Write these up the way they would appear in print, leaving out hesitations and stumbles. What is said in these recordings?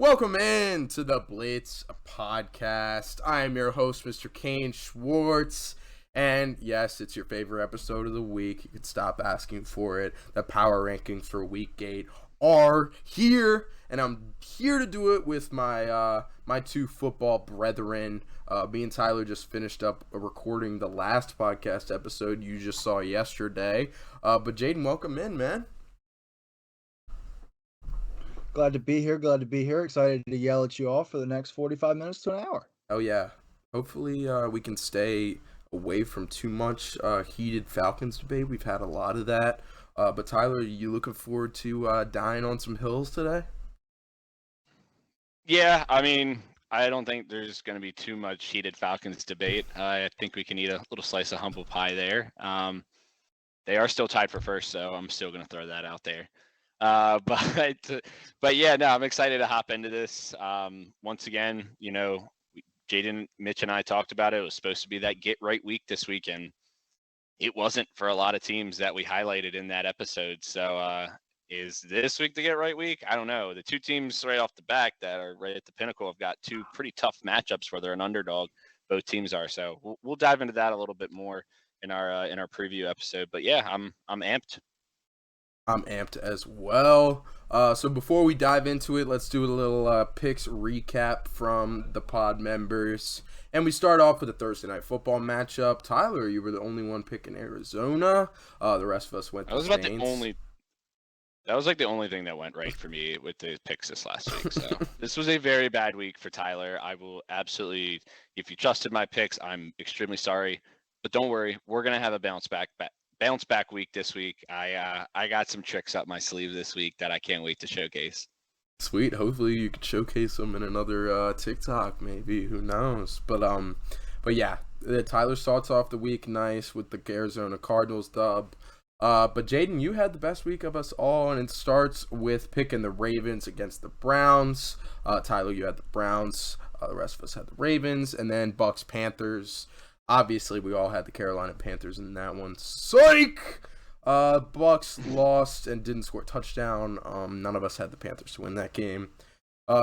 Welcome in to the Blitz podcast. I am your host, Mr. Kane Schwartz. And yes, it's your favorite episode of the week. You can stop asking for it. The power rankings for week 8 are here. And I'm here to do it with my two football brethren. Me and Tyler just finished up recording the last podcast episode you just saw yesterday. But Jaden, welcome in, man. Glad to be here. Excited to yell at you all for the next 45 minutes to an hour. Oh, yeah. Hopefully we can stay away from too much heated Falcons debate. We've had a lot of that. But Tyler, are you looking forward to dying on some hills today? Yeah, I mean, I don't think there's going to be too much heated Falcons debate. I think we can eat a little slice of humble pie there. They are still tied for first, so I'm still going to throw that out there. But yeah, no, I'm excited to hop into this. Once again, you know, Jaden, Mitch, and I talked about it. It was supposed to be that get right week this weekend. It wasn't for a lot of teams that we highlighted in that episode. So is this week the get right week? I don't know. The two teams right off the back that are right at the pinnacle have got two pretty tough matchups where they're an underdog. Both teams are. So we'll dive into that a little bit more in our preview episode. But yeah, I'm amped. I'm amped as well. So before we dive into it, let's do a little picks recap from the pod members. And we start off with a Thursday night football matchup. Tyler, you were the only one picking Arizona. The rest of us went to Saints. That was like the only thing that went right for me with the picks this last week. So this was a very bad week for Tyler. I will absolutely, if you trusted my picks, I'm extremely sorry. But don't worry, we're gonna have a bounce back week this week. I got some tricks up my sleeve this week that I can't wait to showcase. Sweet. Hopefully you could showcase them in another TikTok, maybe. Who knows? But yeah, Tyler starts off the week nice with the Arizona Cardinals dub. But Jaden, you had the best week of us all, and it starts with picking the Ravens against the Browns. Tyler, you had the Browns. The rest of us had the Ravens, and then Bucs Panthers. Obviously, we all had the Carolina Panthers in that one. Psych! Bucs lost and didn't score a touchdown. None of us had the Panthers to win that game.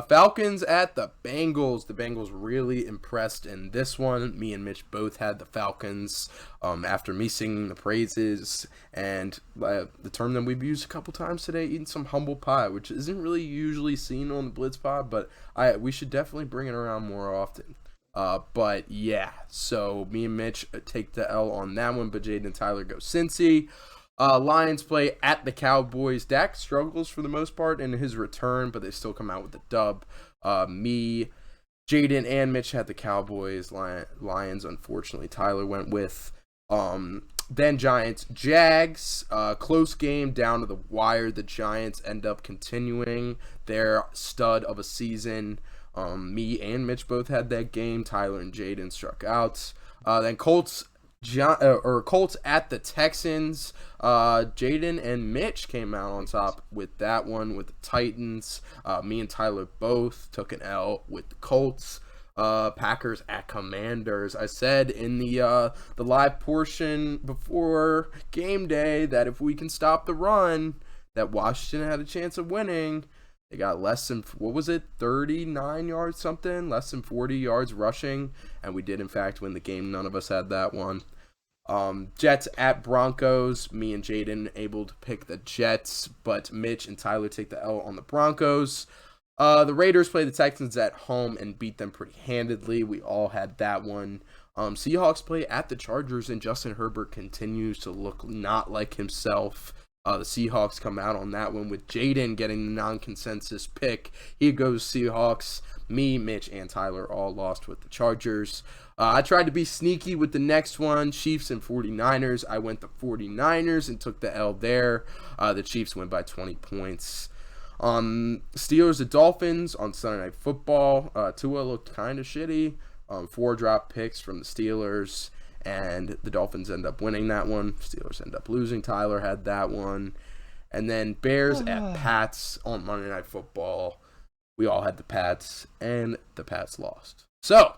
Falcons at the Bengals. The Bengals really impressed in this one. Me and Mitch both had the Falcons after me singing the praises. And the term that we've used a couple times today, eating some humble pie, which isn't really usually seen on the Blitz pod, but we should definitely bring it around more often. But yeah, so me and Mitch take the L on that one, but Jaden and Tyler go Cincy. Lions play at the Cowboys. Dak struggles for the most part in his return, but they still come out with the dub. Me, Jaden, and Mitch had the Cowboys. Lions, unfortunately, Tyler went with. Then Giants, Jags. Close game down to the wire. The Giants end up continuing their stud of a season. Me and Mitch both had that game. Tyler and Jaden struck out. Then Colts at the Texans. Jaden and Mitch came out on top with that one with the Titans. Me and Tyler both took an L with the Colts. Packers at Commanders. I said in the live portion before game day that if we can stop the run, that Washington had a chance of winning. They got less than, 39 yards something? Less than 40 yards rushing. And we did, in fact, win the game. None of us had that one. Jets at Broncos. Me and Jaden able to pick the Jets. But Mitch and Tyler take the L on the Broncos. The Raiders play the Texans at home and beat them pretty handedly. We all had that one. Seahawks play at the Chargers. And Justin Herbert continues to look not like himself. The Seahawks come out on that one with Jaden getting the non-consensus pick. He goes Seahawks. Me, Mitch, and Tyler all lost with the Chargers. I tried to be sneaky with the next one, Chiefs and 49ers. I went the 49ers and took the L there. The Chiefs win by 20 points. Steelers and Dolphins on Sunday Night Football. Tua looked kind of shitty. 4 drop picks from the Steelers. And the Dolphins end up winning that one. Steelers end up losing. Tyler had that one. And then Bears at Pats on Monday Night Football. We all had the Pats, and the Pats lost. So,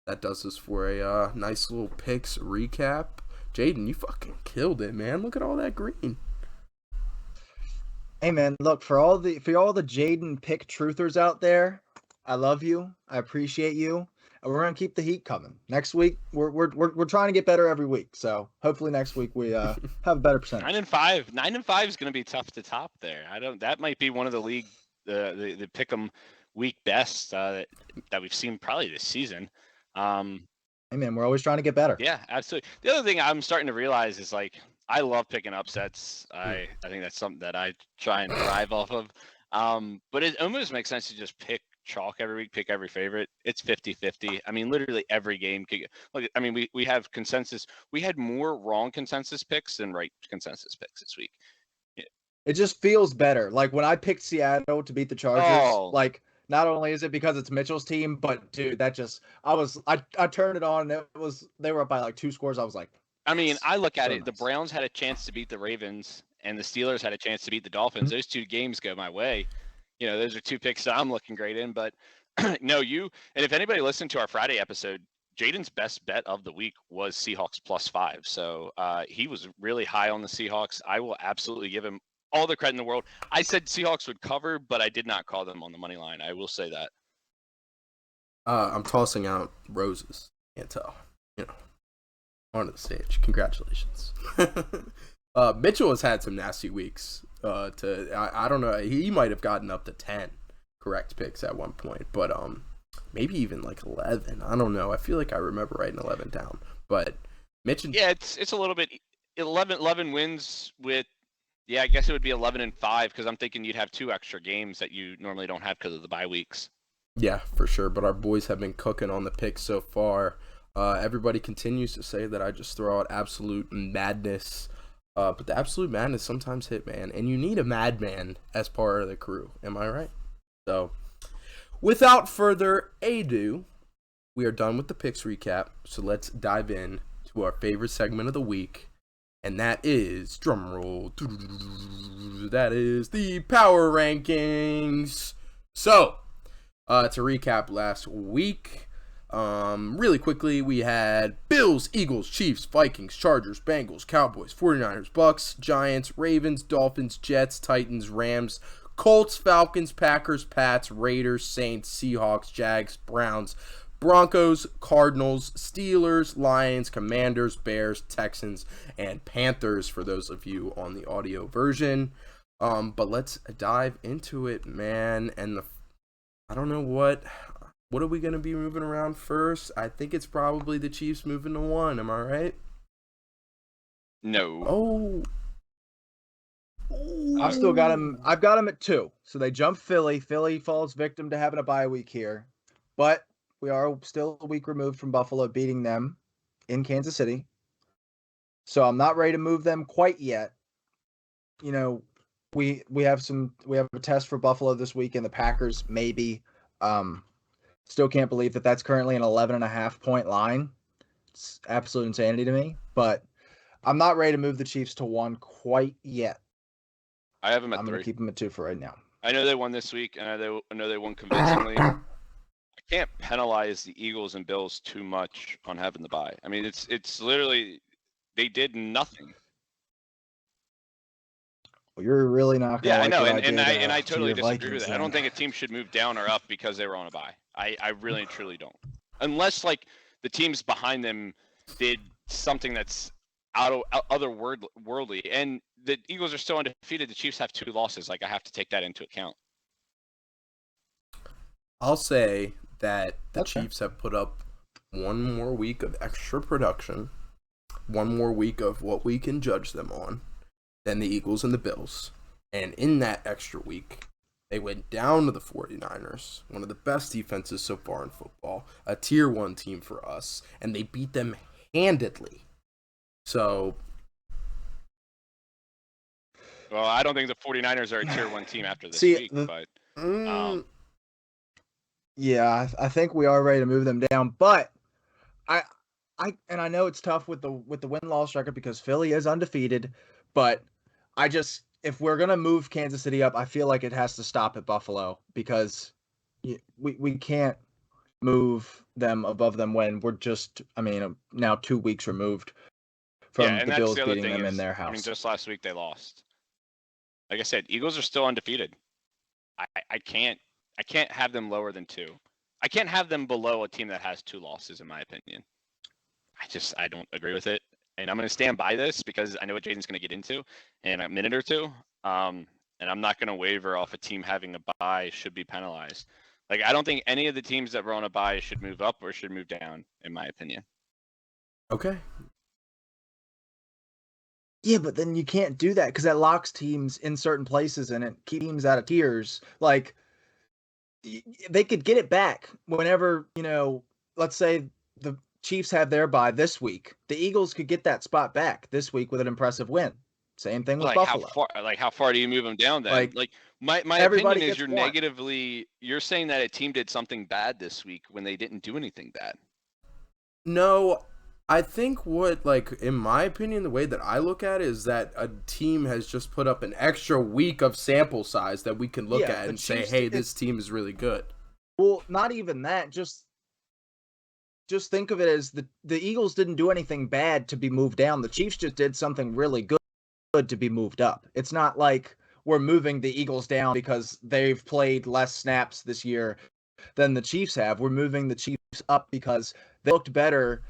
that does us for a nice little picks recap. Jaden, you fucking killed it, man. Look at all that green. Hey man, look, for all the Jaden pick truthers out there, I love you. I appreciate you. And we're gonna keep the heat coming. Next week, we're trying to get better every week. So hopefully next week we have a better percentage. 9-5 is going to be tough to top there. That might be one of the league the pick'em week best that we've seen probably this season. Hey man, we're always trying to get better. Yeah, absolutely. The other thing I'm starting to realize is like I love picking upsets. I think that's something that I try and thrive off of. But it almost makes sense to just pick chalk every week, pick every favorite. It's 50-50. I mean, literally every game could get, like, I mean, we have consensus. We had more wrong consensus picks than right consensus picks this week. It just feels better. Like when I picked Seattle to beat the Chargers, like not only is it because it's Mitchell's team, but dude, that just I turned it on and they were up by like 2 scores. I was like, I mean, I look at so it, the nice. Browns had a chance to beat the Ravens and the Steelers had a chance to beat the Dolphins. Those 2 games go my way. You know, those are 2 picks that I'm looking great in, but no, and if anybody listened to our Friday episode, Jaden's best bet of the week was Seahawks +5. So he was really high on the Seahawks. I will absolutely give him all the credit in the world. I said Seahawks would cover, but I did not call them on the money line. I will say that. I'm tossing out roses. Can't tell. You know, onto the stage. Congratulations. Mitchell has had some nasty weeks. I don't know. He might have gotten up to 10 correct picks at one point, but maybe even like 11. I don't know. I feel like I remember writing 11 down. But Mitch and it's a little bit 11 wins with. Yeah, I guess it would be 11-5 because I'm thinking you'd have 2 extra games that you normally don't have because of the bye weeks. Yeah, for sure. But our boys have been cooking on the picks so far. Everybody continues to say that I just throw out absolute madness. But the absolute madness sometimes hit, man. And you need a madman as part of the crew. Am I right? So, without further ado, we are done with the picks recap. So let's dive in to our favorite segment of the week. And that is, drumroll, that is the power rankings. So, to recap last week, really quickly, we had Bills, Eagles, Chiefs, Vikings, Chargers, Bengals, Cowboys, 49ers, Bucks, Giants, Ravens, Dolphins, Jets, Titans, Rams, Colts, Falcons, Packers, Pats, Raiders, Saints, Seahawks, Jags, Browns, Broncos, Cardinals, Steelers, Lions, Commanders, Bears, Texans, and Panthers for those of you on the audio version. But let's dive into it, man. And I don't know what are we going to be moving around first? I think it's probably the Chiefs moving to 1. Am I right? No. Oh. I've still got him. I've got him at 2. So they jump Philly. Philly falls victim to having a bye week here. But we are still a week removed from Buffalo beating them in Kansas City. So I'm not ready to move them quite yet. You know, we have a test for Buffalo this week and the Packers maybe. Still can't believe that that's currently an 11.5 point line. It's absolute insanity to me, but I'm not ready to move the Chiefs to 1 quite yet. I have them at 3. I'm going to keep them at 2 for right now. I know they won this week, and I know they won convincingly. I can't penalize the Eagles and Bills too much on having the bye. I mean, it's literally they did nothing. Well, you're really not going to. Yeah, I know, and I totally disagree with that. I don't think a team should move down or up because they were on a bye. I really and truly don't, unless like the teams behind them did something that's otherworldly. And the Eagles are still undefeated. The Chiefs have 2 losses. Like I have to take that into account. I'll say that the Chiefs have put up 1 more week of extra production, 1 more week of what we can judge them on, than the Eagles and the Bills. And in that extra week, they went down to the 49ers, one of the best defenses so far in football, a tier 1 team for us, and they beat them handedly. So, well, I don't think the 49ers are a tier 1 team after this week, but yeah, I think we are ready to move them down, but I know it's tough with the win-loss record because Philly is undefeated, but if we're gonna move Kansas City up, I feel like it has to stop at Buffalo because we can't move them above them when we're just now 2 weeks removed from the Bills beating them in their house. I mean, just last week they lost. Like I said, Eagles are still undefeated. I can't have them lower than 2. I can't have them below a team that has 2 losses, in my opinion. I don't agree with it. And I'm going to stand by this because I know what Jaden's going to get into in a minute or two. And I'm not going to waver off a team having a bye should be penalized. Like, I don't think any of the teams that were on a bye should move up or should move down, in my opinion. Okay. Yeah, but then you can't do that because that locks teams in certain places and it keeps teams out of tiers. Like, they could get it back whenever, let's say the Chiefs have their bye this week. The Eagles could get that spot back this week with an impressive win. Same thing with Buffalo. How far do you move them down then? My opinion is you're saying that a team did something bad this week when they didn't do anything bad. No, I think in my opinion, the way that I look at it is that a team has just put up an extra week of sample size that we can look at and say, hey, this team is really good. Well, not even that. Just think of it as the Eagles didn't do anything bad to be moved down. The Chiefs just did something really good to be moved up. It's not like we're moving the Eagles down because they've played less snaps this year than the Chiefs have. We're moving the Chiefs up because they looked better.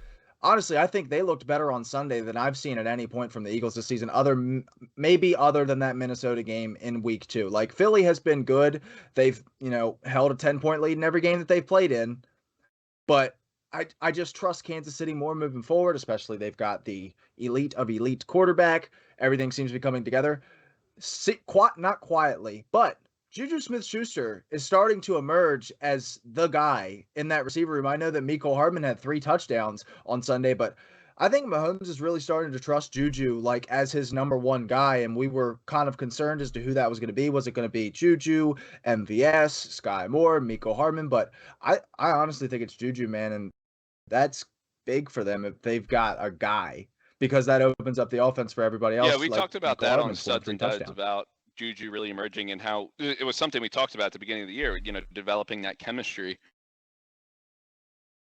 Honestly, I think they looked better on Sunday than I've seen at any point from the Eagles this season, other than that Minnesota game in week 2. Like, Philly has been good. They've, held a 10-point lead in every game that they've played in. But I just trust Kansas City more moving forward, especially they've got the elite of elite quarterback. Everything seems to be coming together. Not quietly, but Juju Smith-Schuster is starting to emerge as the guy in that receiver room. I know that Mecole Hardman had 3 touchdowns on Sunday, but I think Mahomes is really starting to trust Juju as his number 1 guy, and we were kind of concerned as to who that was going to be. Was it going to be Juju, MVS, Sky Moore, Mecole Hardman? But I honestly think it's Juju, man, and that's big for them if they've got a guy, because that opens up the offense for everybody else. Yeah, we talked about that on Studs and Duds about Juju really emerging and how it was something we talked about at the beginning of the year, developing that chemistry,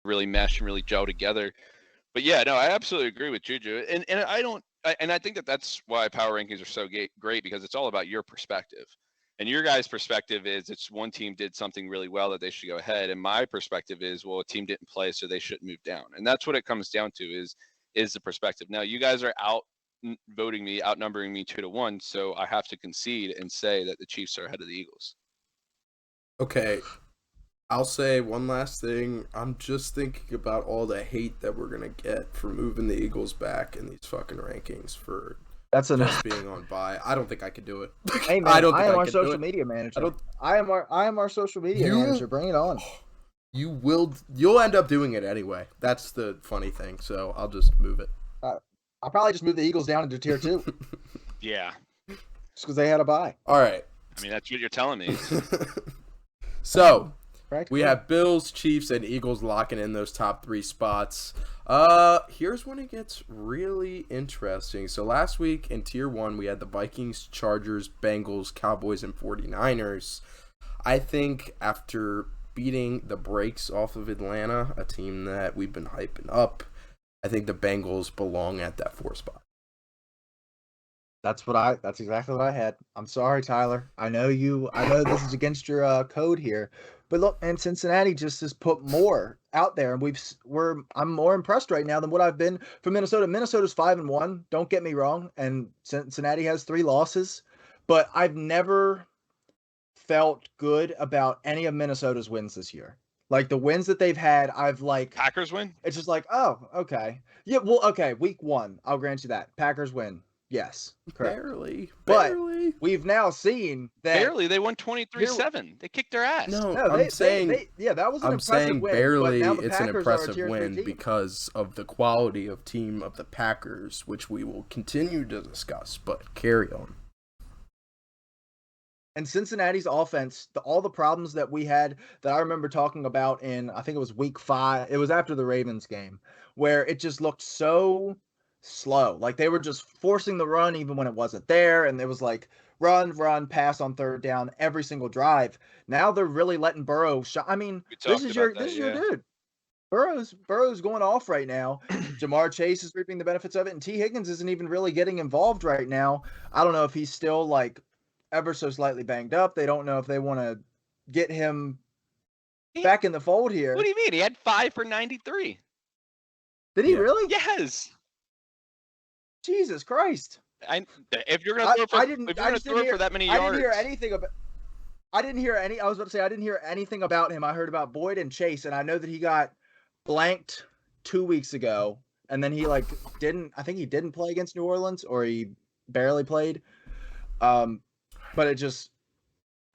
really mesh and really gel together. But yeah, no, I absolutely agree with Juju. And I think that's why power rankings are so great, because it's all about your perspective. And your guys' perspective is it's one team did something really well that they should go ahead. And my perspective is, well, a team didn't play, so they shouldn't move down. And that's what it comes down to is the perspective. Now, you guys are outnumbering me 2-1, so I have to concede and say that the Chiefs are ahead of the Eagles. Okay, I'll say one last thing. I'm just thinking about all the hate that we're gonna get for moving the Eagles back in these fucking rankings for just being on bye. I don't think I could do it. Hey man, I am our social media manager. I am our social media manager. Bring it on. You'll end up doing it anyway. That's the funny thing. So I'll just move it. I'll probably just move the Eagles down into tier 2. Yeah. Just because they had a bye. All right. I mean, that's what you're telling me. So we have Bills, Chiefs, and Eagles locking in those top 3 spots. Here's when it gets really interesting. So last week in tier 1, we had the Vikings, Chargers, Bengals, Cowboys, and 49ers. I think after beating the brakes off of Atlanta, a team that we've been hyping up, I think the Bengals belong at that 4 spot. That's exactly what I had. I'm sorry, Tyler. I know this is against your code here, but look, and Cincinnati just has put more out there, and I'm more impressed right now than what I've been from Minnesota. Minnesota's 5-1. Don't get me wrong, and Cincinnati has 3 losses, but I've never felt good about any of Minnesota's wins this year. Like, the wins that they've had, Packers win? It's just like, oh, okay. Yeah, well, okay, week 1, I'll grant you that. Packers win. Yes, correct. Barely. But we've now seen that barely they won 23-7. They kicked their ass. No, I'm saying that was an impressive saying win. Barely, it's an impressive win because of the quality of team of the Packers, which we will continue to discuss. But carry on. And Cincinnati's offense, all the problems that we had that I remember talking about in, I think it was week 5. It was after the Ravens game, where it just looked so slow. Like, they were just forcing the run even when it wasn't there, and it was like run, pass on 3rd down every single drive. Now they're really letting Burrow shot. I mean, this is your dude. Burrow's going off right now. Jamar Chase is reaping the benefits of it, and T. Higgins isn't even really getting involved right now. I don't know if he's still ever so slightly banged up. They don't know if they want to get him back in the fold here. What do you mean? He had 5 for 93. Did he Yeah. really? Yes. Jesus Christ! If you're gonna throw for that many yards, I didn't hear anything about. I didn't hear any. I was about to say I didn't hear anything about him. I heard about Boyd and Chase, and I know that he got blanked 2 weeks ago, and then he didn't. I think he didn't play against New Orleans, or he barely played. But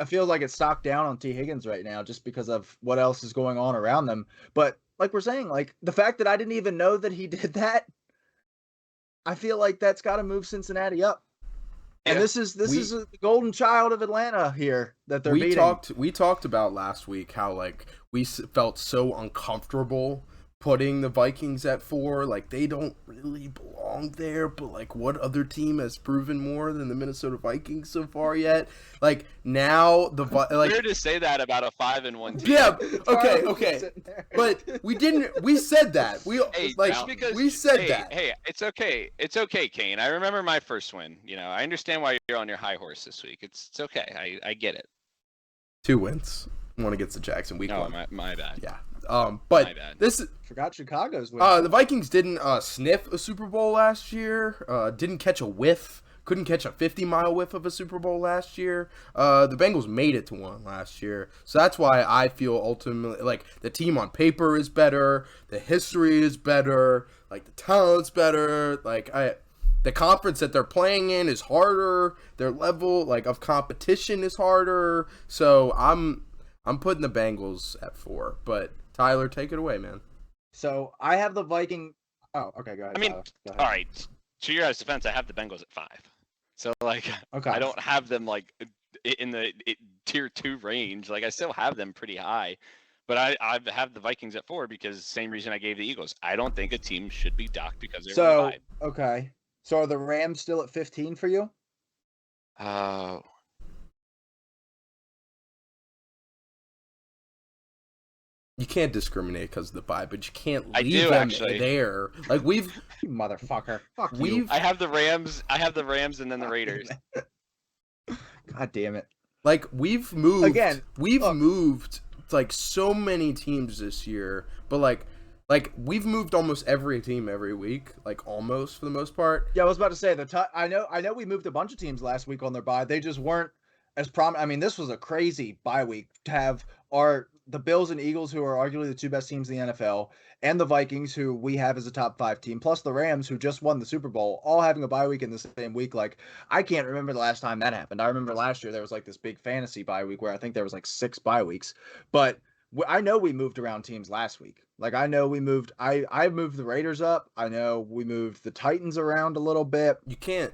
I feel like it's stocked down on T. Higgins right now, just because of what else is going on around them. But like we're saying, like the fact that I didn't even know that he did that, I feel like that's got to move Cincinnati up. And this is the golden child of Atlanta here that they're beating. We talked about last week how like we felt so uncomfortable putting the Vikings at 4. Like they don't really belong there, but like what other team has proven more than the Minnesota Vikings so far yet? Like now weird to say that about a 5-1 team. Yeah, okay. But we said that. We said that. Hey, it's okay, Kane. I remember my first win. You know, I understand why you're on your high horse this week. It's okay. I get it. 2 wins. One against the Jackson week 1. My bad. Yeah. But this forgot Chicago's win. The Vikings didn't sniff a Super Bowl last year. Didn't catch a whiff. Couldn't catch a 50-mile whiff of a Super Bowl last year. The Bengals made it to one last year. So that's why I feel ultimately like the team on paper is better, the history is better, like the talent's better. Like the conference that they're playing in is harder. Their level like of competition is harder. So I'm putting the Bengals at 4, but Tyler, take it away, man. So I have the Viking. Oh, okay, go ahead. I mean, go ahead. All right. To your guys' defense, I have the Bengals at 5. So like, okay. I don't have them like in the tier 2 range. Like I still have them pretty high, but I have the Vikings at 4 because same reason I gave the Eagles. I don't think a team should be docked because they're 5. Okay. So are the Rams still at 15 for you? You can't discriminate because of the bye, but you can't leave them there. Like you motherfucker. Fuck you. I have the Rams and then the Raiders. God damn it. Like we've moved moved like so many teams this year, but like we've moved almost every team every week, like almost for the most part. Yeah, I was about to say I know we moved a bunch of teams last week on their bye. They just weren't as prominent. I mean, this was a crazy bye week to have the Bills and Eagles, who are arguably the 2 best teams in the NFL, and the Vikings, who we have as a top 5 team, plus the Rams, who just won the Super Bowl, all having a bye week in the same week. Like, I can't remember the last time that happened. I remember last year there was like this big fantasy bye week where I think there was like 6 bye weeks. But I know we moved around teams last week. Like, I know we moved. I moved the Raiders up. I know we moved the Titans around a little bit. You can't.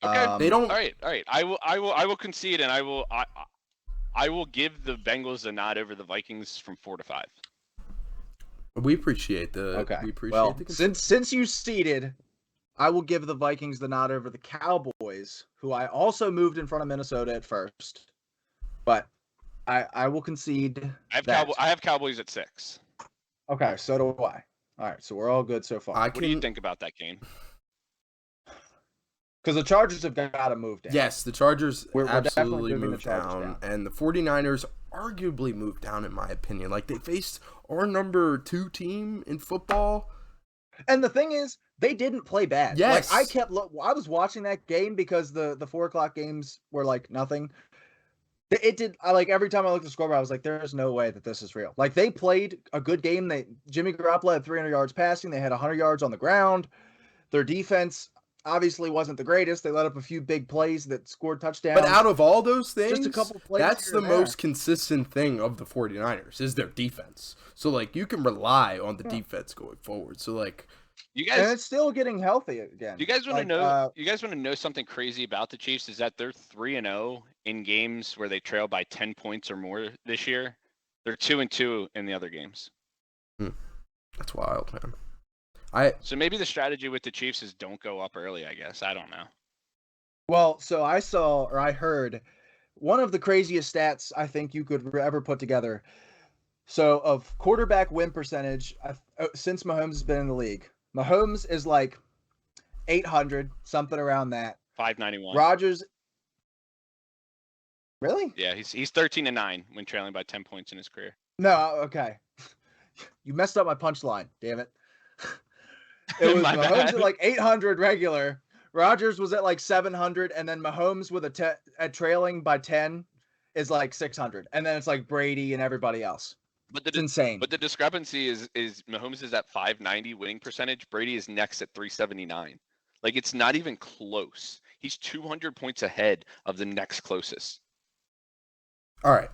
Okay. They don't. All right. I will concede, and I will give the Bengals the nod over the Vikings from 4 to 5. We appreciate the. Okay. We appreciate the. Since you seeded, I will give the Vikings the nod over the Cowboys, who I also moved in front of Minnesota at first, but I will concede. I have Cowboys at 6. Okay, so do I. All right, so we're all good so far. What do you think about that, Kane? Because the Chargers have got to move down. Yes, the Chargers absolutely moved down, down, and the 49ers arguably moved down, in my opinion. Like, they faced our number 2 team in football. And the thing is, they didn't play bad. Yes. Like, I was watching that game because the 4 o'clock games were, like, nothing. It did. Every time I looked at the scoreboard, I was like, "There's no way that this is real." Like, they played a good game. Jimmy Garoppolo had 300 yards passing. They had 100 yards on the ground. Their defense obviously wasn't the greatest. They let up a few big plays that scored touchdowns. But out of all those things, just a couple plays that's the most consistent thing of the 49ers is their defense. So, like, you can rely on the defense going forward. So, like, you guys, and it's still getting healthy again. You guys want to know? You guys want to know something crazy about the Chiefs? Is that they're 3-0 in games where they trail by 10 points or more this year. They're 2-2 in the other games. That's wild, man. So maybe the strategy with the Chiefs is don't go up early, I guess. I don't know. Well, so I heard one of the craziest stats I think you could ever put together. So of quarterback win percentage since Mahomes has been in the league, Mahomes is like 800, something around that. 591. Really? Yeah, he's 13-9 when trailing by 10 points in his career. No, okay. You messed up my punchline, damn it. It was My Mahomes bad. at like 800 regular. Rodgers was at like 700, and then Mahomes with at trailing by 10 is like 600, and then it's like Brady and everybody else. But It's insane. But the discrepancy is Mahomes is at 590 winning percentage. Brady is next at 379. Like, it's not even close. He's 200 points ahead of the next closest. All right.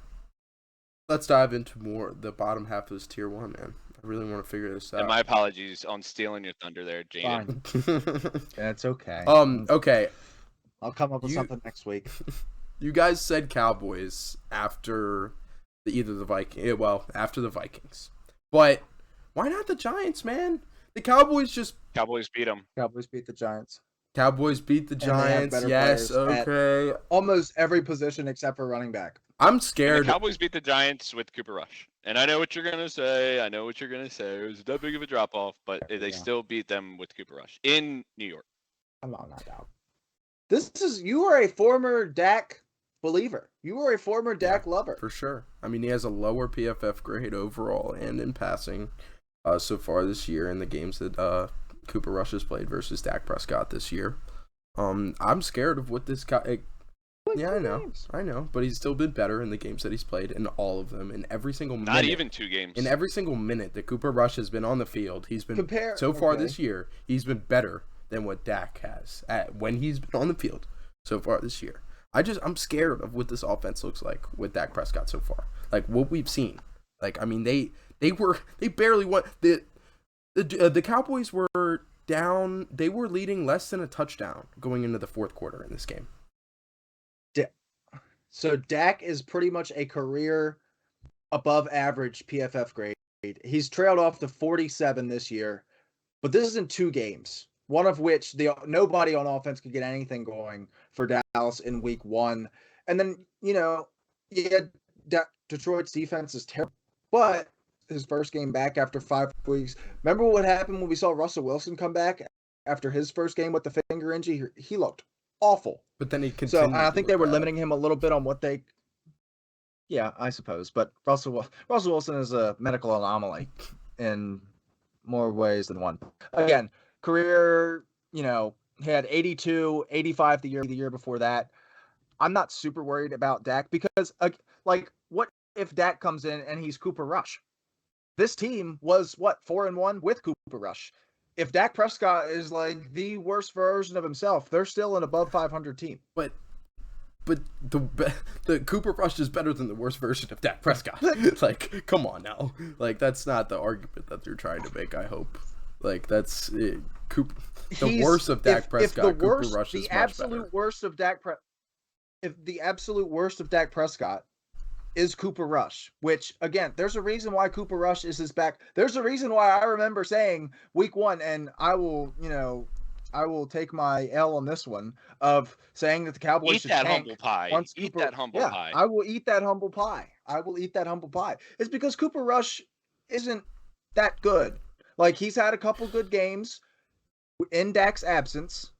Let's dive into more the bottom half of this tier 1, man. I really want to figure this out. And my apologies on stealing your thunder there, Jaden. Fine. That's okay. Okay. I'll come up with something next week. You guys said Cowboys after after the Vikings. But why not the Giants, man? The Cowboys beat them. Cowboys beat the Giants. Cowboys beat the Giants. Yes, okay. Almost every position except for running back. I'm scared. And the Cowboys beat the Giants with Cooper Rush. And I know what you're going to say. It was that big of a drop-off, but they still beat them with Cooper Rush in New York. I'm not doubt. You are a former Dak believer. You are a former Dak lover. For sure. I mean, he has a lower PFF grade overall and in passing so far this year in the games that Cooper Rush has played versus Dak Prescott this year. I'm scared of what this guy... Yeah, I know, but he's still been better in the games that he's played, in all of them, in every single minute. Not even 2 games. In every single minute that Cooper Rush has been on the field, he's been this year. He's been better than what Dak has when he's been on the field so far this year. I'm scared of what this offense looks like with Dak Prescott so far. Like what we've seen. Like I mean, they barely won. The Cowboys were down. They were leading less than a touchdown going into the fourth quarter in this game. So Dak is pretty much a career above average PFF grade. He's trailed off to 47 this year, but this is in 2 games, one of which nobody on offense could get anything going for Dallas in week 1. And then, Detroit's defense is terrible, but his first game back after 5 weeks. Remember what happened when we saw Russell Wilson come back after his first game with the finger injury? He looked awful. But then he continued. So I think they were limiting him a little bit on what they. Yeah, I suppose. But Russell Wilson is a medical anomaly in more ways than one. Again, career, he had 82, 85 the year before that. I'm not super worried about Dak because, what if Dak comes in and he's Cooper Rush? This team was 4-1 with Cooper Rush. If Dak Prescott is like the worst version of himself, they're still an above 500 team. But the Cooper Rush is better than the worst version of Dak Prescott. Like, come on now. Like, that's not the argument that they're trying to make, I hope. Like, that's it. The worst of Dak Prescott, Cooper Rush is much better. If the absolute worst of Dak Prescott is Cooper Rush, which, again, there's a reason why Cooper Rush is his back. There's a reason why I remember saying week 1, and I will take my L on this one, of saying that the Cowboys should tank. Humble pie. Eat that humble pie. I will eat that humble pie. It's because Cooper Rush isn't that good. Like, he's had a couple good games in Dak's absence,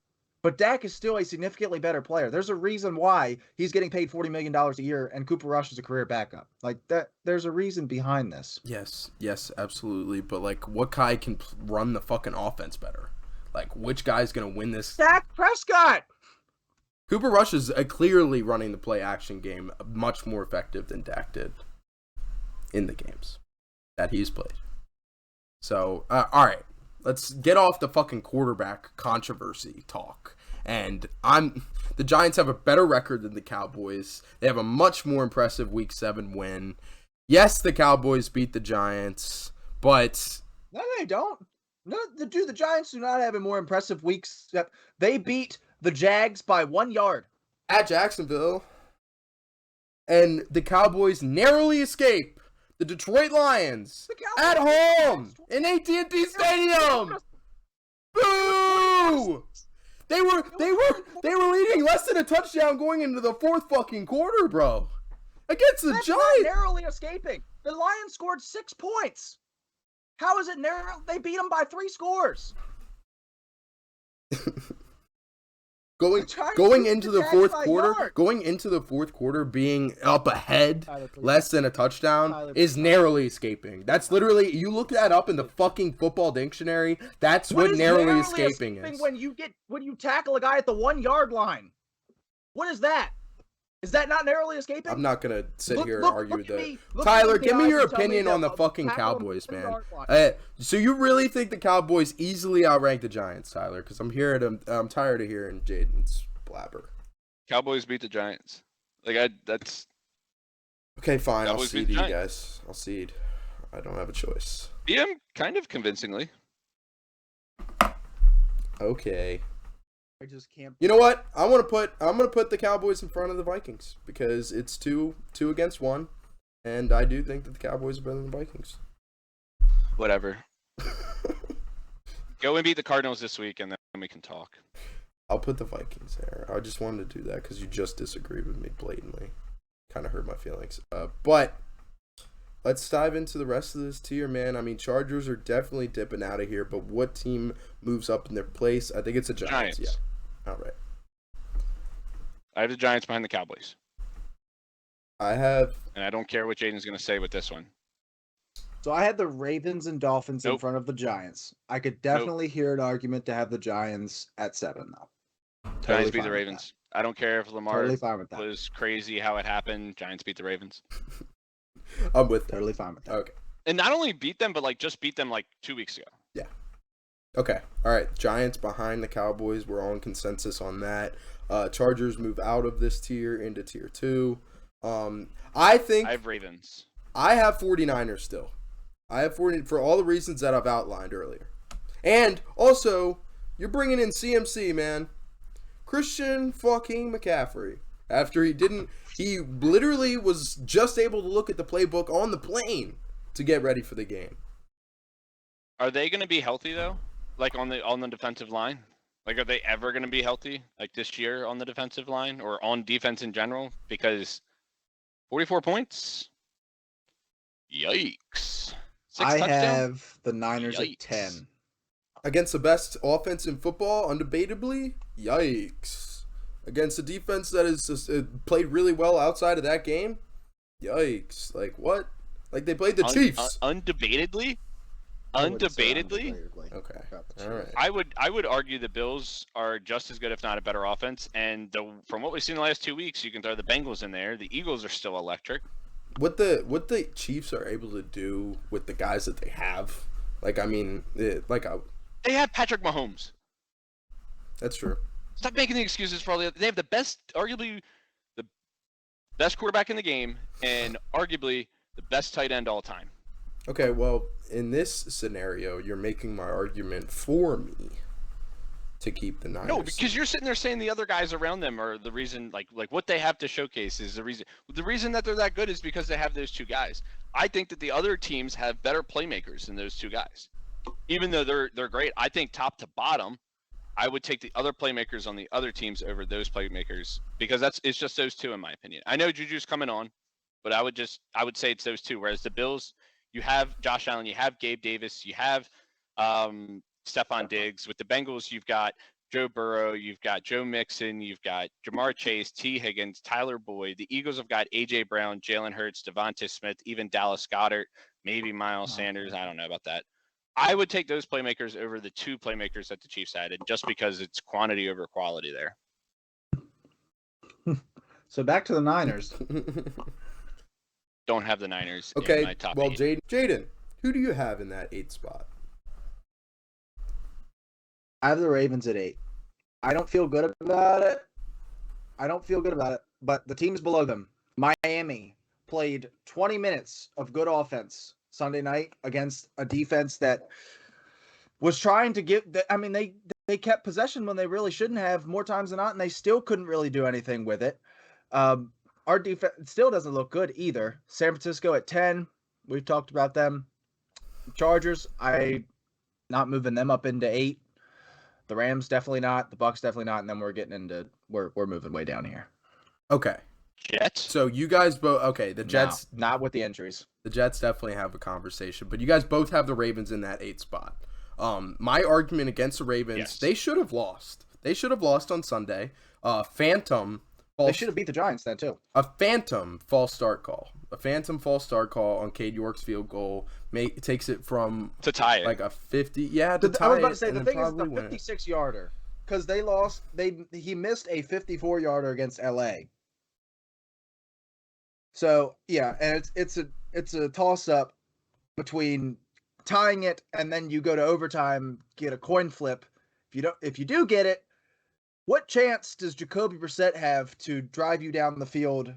but Dak is still a significantly better player. There's a reason why he's getting paid $40 million a year and Cooper Rush is a career backup. Like, that, there's a reason behind this. Yes, absolutely. But, like, what guy can run the fucking offense better? Like, which guy's going to win this? Dak Prescott! Cooper Rush is clearly running the play-action game much more effective than Dak did in the games that he's played. So, all right. Let's get off the fucking quarterback controversy talk. And the Giants have a better record than the Cowboys. They have a much more impressive Week 7 win. Yes, the Cowboys beat the Giants, but... No, they don't. No, the Giants do not have a more impressive week. They beat the Jags by 1 yard. At Jacksonville. And the Cowboys narrowly escape the Detroit Lions at home in AT&T Stadium. Boo! They were leading less than a touchdown going into the 4th fucking quarter, bro. Against the Giants. Narrowly escaping. The Lions scored 6 points. How is it narrow? They beat them by 3 scores. Going into the fourth quarter, being up ahead less than a touchdown is narrowly escaping. That's literally, you look that up in the fucking football dictionary. That's what narrowly escaping is. When you tackle a guy at the 1 yard line, what is that? Is that not narrowly escaping? I'm not gonna sit here and argue with that. Tyler, give me your opinion on the fucking Cowboys, man. So you really think the Cowboys easily outrank the Giants, Tyler? Because I'm tired of hearing Jaden's blabber. Cowboys beat the Giants. That's okay. Fine, Cowboys I'll cede you guys. I'll cede. I don't have a choice. Yeah, kind of convincingly. Okay. I just can't. You know what? I'm gonna put the Cowboys in front of the Vikings because it's two against one, and I do think that the Cowboys are better than the Vikings. Whatever. Go and beat the Cardinals this week, and then we can talk. I'll put the Vikings there. I just wanted to do that because you just disagreed with me blatantly. Kind of hurt my feelings. But let's dive into the rest of this tier, man. I mean, Chargers are definitely dipping out of here, but what team moves up in their place? I think it's the Giants. Yeah. All right. I have the Giants behind the Cowboys. And I don't care what Jaden's going to say with this one. So I had the Ravens and Dolphins in front of the Giants. I could definitely hear an argument to have the Giants at 7, though. Giants beat the Ravens. I don't care if Lamar was crazy how it happened. Giants beat the Ravens. I'm with that. Totally fine with that. Okay. And not only beat them, but just beat them 2 weeks ago. Yeah. Okay. All right. Giants behind the Cowboys. We're all in consensus on that. Chargers move out of this tier into tier 2. I have Ravens. I have 49ers still. I have 40 for all the reasons that I've outlined earlier. And also, you're bringing in CMC, man. Christian fucking McCaffrey. After he literally was just able to look at the playbook on the plane to get ready for the game. Are they going to be healthy though? On the defensive line? Are they ever going to be healthy this year on the defensive line or on defense in general? Because 44 points? Yikes. 6 I touchdowns? have the Niners at 10. Against the best offense in football, undebatably? Yikes. Against a defense that has just played really well outside of that game? Yikes. What? They played the Chiefs. Undebatedly? Undebatedly? Okay. All right. I would argue the Bills are just as good, if not a better offense. And from what we've seen the last 2 weeks, you can throw the Bengals in there. The Eagles are still electric. What the Chiefs are able to do with the guys that they have, they have Patrick Mahomes. That's true. Stop making the excuses for all the other. They have arguably the best quarterback in the game, and arguably the best tight end all time. Okay, well, in this scenario, you're making my argument for me to keep the Niners. No, because you're sitting there saying the other guys around them are the reason, what they have to showcase is the reason. The reason that they're that good is because they have those two guys. I think that the other teams have better playmakers than those two guys. Even though they're great, I think top to bottom, I would take the other playmakers on the other teams over those playmakers because it's just those two in my opinion. I know Juju's coming on, but I would say it's those two. Whereas the Bills, you have Josh Allen, you have Gabe Davis, you have Stephon Diggs. With the Bengals, you've got Joe Burrow, you've got Joe Mixon, you've got Jamar Chase, T. Higgins, Tyler Boyd. The Eagles have got A.J. Brown, Jalen Hurts, Devonta Smith, even Dallas Goedert, maybe Miles Sanders. I don't know about that. I would take those playmakers over the two playmakers that the Chiefs added just because it's quantity over quality there. So back to the Niners. Don't have the Niners in my top 8. Jaden, who do you have in that 8th spot? I have the Ravens at 8. I don't feel good about it. But the teams below them, Miami, played 20 minutes of good offense Sunday night against a defense that was trying to they kept possession when they really shouldn't have more times than not, and they still couldn't really do anything with it. Our defense still doesn't look good either. San Francisco at 10. We've talked about them. Chargers, I not moving them up into 8. The Rams definitely not. The Bucs definitely not. And then we're getting into we're moving way down here. Okay. Jets. So you guys both the Jets not with the injuries. The Jets definitely have a conversation, but you guys both have the Ravens in that 8th spot. My argument against the Ravens, they should have lost. They should have lost on Sunday. Phantom. They should have beat the Giants then too. A phantom false start call. A phantom false start call on Cade York's field goal takes it from to tie it. Like a 50. Yeah, I was about to say the thing is the 56-yarder because they lost. He missed a 54-yarder against LA. So yeah, and it's a toss up between tying it and then you go to overtime, get a coin flip. If you do get it, what chance does Jacoby Brissett have to drive you down the field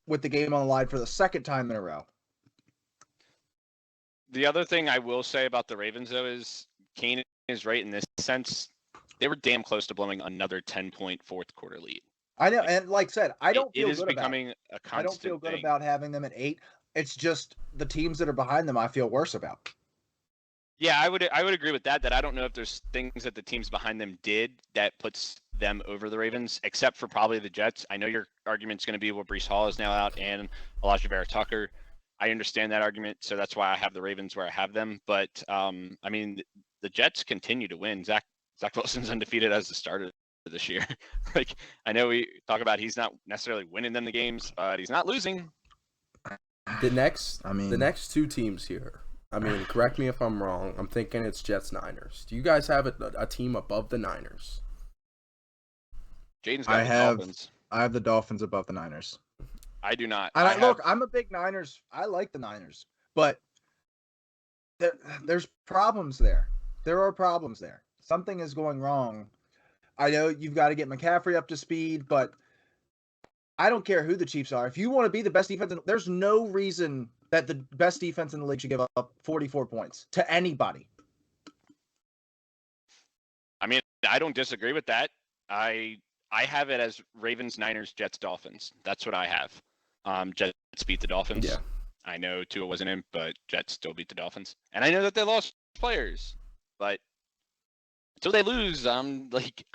with the game on the line for the second time in a row? The other thing I will say about the Ravens, though, is Kane is right in this sense. They were damn close to blowing another 10-point fourth quarter lead. I know, and like I said, I don't feel good becoming about a constant I don't feel good thing. about having them at 8. It's just the teams that are behind them I feel worse about. Yeah, I would agree with that I don't know if there's things that the teams behind them did that puts them over the Ravens, except for probably the Jets. I know your argument's going to be, well, Breece Hall is now out and Elijah Vera Tucker. I understand that argument, so that's why I have the Ravens where I have them. But, I mean, the Jets continue to win. Zach Wilson's undefeated as the starter this year. Like, I know we talk about he's not necessarily winning them the games, but he's not losing. The next two teams here. I mean, correct me if I'm wrong. I'm thinking it's Jets-Niners. Do you guys have a team above the Niners? Jaden's got the Dolphins. I have the Dolphins above the Niners. I do not. Look, I'm a big Niners. I like the Niners, but there's problems there. There are problems there. Something is going wrong. I know you've got to get McCaffrey up to speed, but I don't care who the Chiefs are. If you want to be the best defense, there's no reason that the best defense in the league should give up 44 points to anybody. I mean, I don't disagree with that. I have it as Ravens, Niners, Jets, Dolphins. That's what I have. Jets beat the Dolphins. Yeah. I know Tua wasn't in, but Jets still beat the Dolphins. And I know that they lost players, but until they lose, I'm like,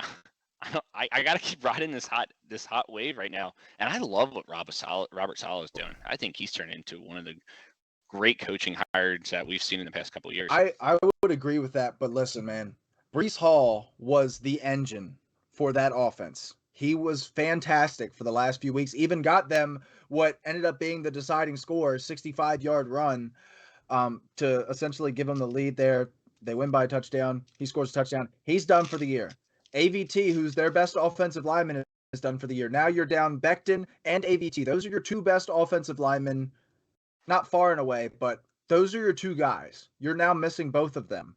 I got to keep riding this hot wave right now. And I love what Robert Saleh is doing. I think he's turned into one of the great coaching hires that we've seen in the past couple of years. I would agree with that, but listen, man, Breece Hall was the engine for that offense. He was fantastic for the last few weeks. Even got them what ended up being the deciding score, 65-yard run, to essentially give them the lead there. They win by a touchdown. He scores a touchdown. He's done for the year. AVT, who's their best offensive lineman, is done for the year. Now you're down Becton and AVT. Those are your two best offensive linemen, not far and away, but those are your two guys. You're now missing both of them.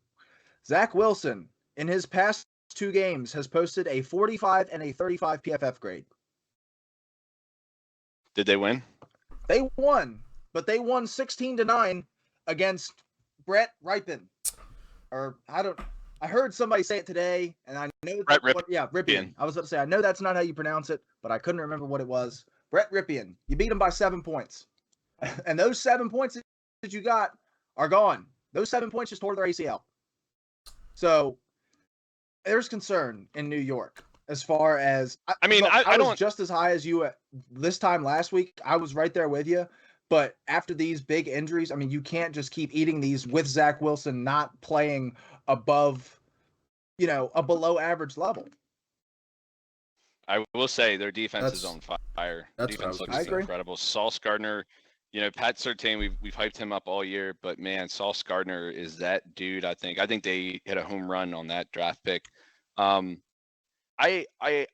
Zach Wilson, in his past 2 games, has posted a 45 and a 35 PFF grade. Did they win? They won, but they won 16-9 against Brett Ripien. I heard somebody say it today, and I know Brett Ripien. Ripien. I was about to say, I know that's not how you pronounce it, but I couldn't remember what it was. Brett Ripien. You beat him by 7 points. And those 7 points that you got are gone. Those 7 points just tore their ACL. So there's concern in New York as far as I was just as high as you this time last week. I was right there with you. But after these big injuries, I mean, you can't just keep eating these with Zach Wilson not playing above, a below average level. I will say their defense is on fire. That's defense looks I agree. incredible. Sauce Gardner, Pat Surtain, we've hyped him up all year, but man, Sauce Gardner is that dude. I think they hit a home run on that draft pick. I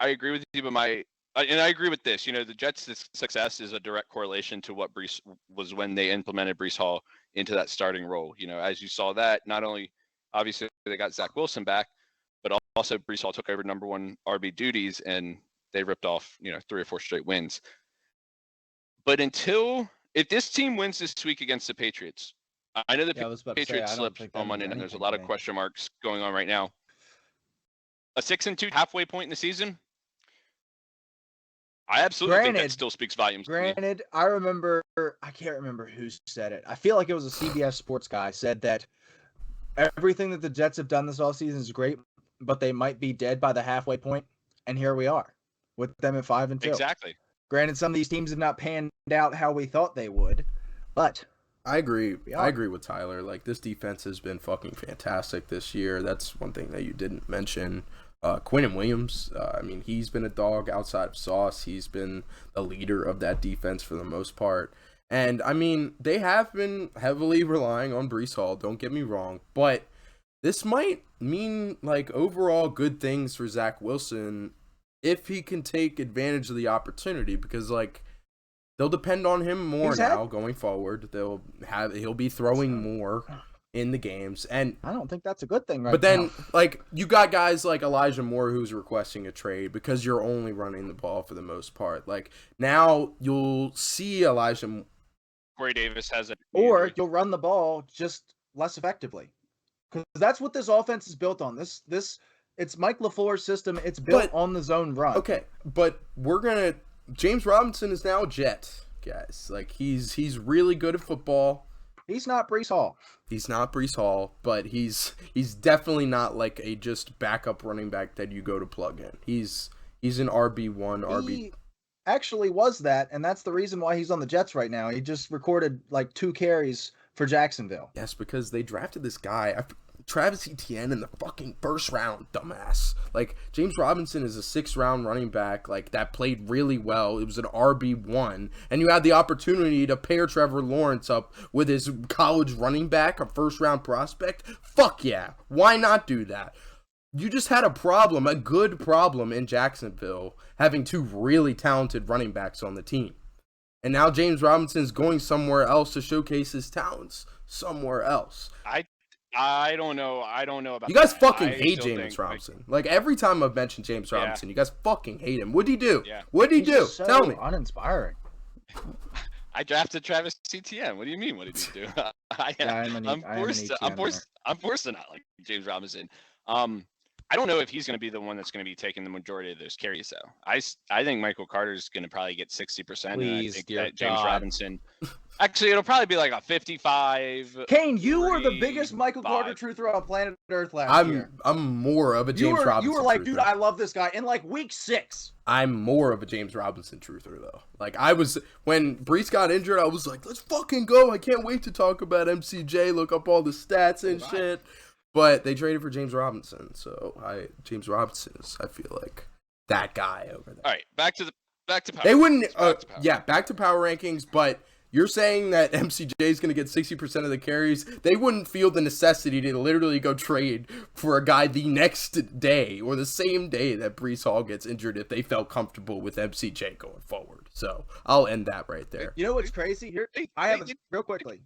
agree with you, but and I agree with this. The Jets' success is a direct correlation to what Breece was when they implemented Breece Hall into that starting role. As you saw that, not only obviously they got Zach Wilson back, but also Breece Hall took over number 1 RB duties, and they ripped off 3 or 4 straight wins. But if this team wins this week against the Patriots, I know the Patriots slipped on Monday, and there's a lot of question marks going on right now. A 6-2 halfway point in the season. I absolutely think that still speaks volumes. Granted, I can't remember who said it. I feel like it was a CBS Sports guy said that everything that the Jets have done this offseason is great, but they might be dead by the halfway point, and here we are with them at 5-2. Exactly. Granted, some of these teams have not panned out how we thought they would, but I agree. I agree with Tyler. Like, this defense has been fucking fantastic this year. That's one thing that you didn't mention. Quinnen Williams, I mean, he's been a dog outside of Sauce. He's been the leader of that defense for the most part. And, I mean, they have been heavily relying on Breece Hall, don't get me wrong. But this might mean, like, overall good things for Zach Wilson if he can take advantage of the opportunity. Because, like, they'll depend on him more now going forward. He'll be throwing more in the games, and I don't think that's a good thing, right? But then, now. like, you got guys like Elijah Moore who's requesting a trade because you're only running the ball for the most part. Like, now you'll see Elijah. Corey Davis has it, or you'll run the ball just less effectively, because that's what this offense is built on. It's Mike LaFleur's system. It's built on the zone run. Okay, but James Robinson is now a Jet, guys. Like, he's really good at football. He's not Breece Hall. He's not Breece Hall, but he's definitely not like a just backup running back that you go to plug in. He's an RB1, He actually was that, and that's the reason why he's on the Jets right now. He just recorded like 2 carries for Jacksonville. Yes, because they drafted this guy, Travis Etienne, in the fucking first round, dumbass. Like, James Robinson is a 6th round running back, like, that played really well. It was an RB1, and you had the opportunity to pair Trevor Lawrence up with his college running back, a 1st round prospect. Fuck yeah. Why not do that? You just had a good problem in Jacksonville, having 2 really talented running backs on the team. And now James Robinson's going somewhere else to showcase his talents somewhere else. I don't know about you guys that. fucking hate James Robinson. Like, every time I've mentioned James Robinson, you guys fucking hate him. What'd he do? Yeah. What'd he do? So Tell me. Uninspiring. I drafted Travis Etienne. What do you mean? What did he do? I'm forced to not like James Robinson. I don't know if he's going to be the one that's going to be taking the majority of those carries, though. I think Michael Carter's going to probably get 60%. Please, and I think that James Robinson. Actually, it'll probably be like a 55. Kane, you were the biggest Michael Carter truther on planet Earth last year. I'm more of a James Robinson. You were like, truther. Dude, I love this guy. In like week 6. I'm more of a James Robinson truther, though. Like, when Breece got injured, I was like, let's fucking go. I can't wait to talk about MCJ, look up all the stats and shit. But they traded for James Robinson, so James Robinson is, I feel like, that guy over there. All right, back to power. They wouldn't, back to power rankings. But you're saying that MCJ is going to get 60% of the carries. They wouldn't feel the necessity to literally go trade for a guy the next day or the same day that Breece Hall gets injured if they felt comfortable with MCJ going forward. So I'll end that right there. You know what's crazy here? Real quickly.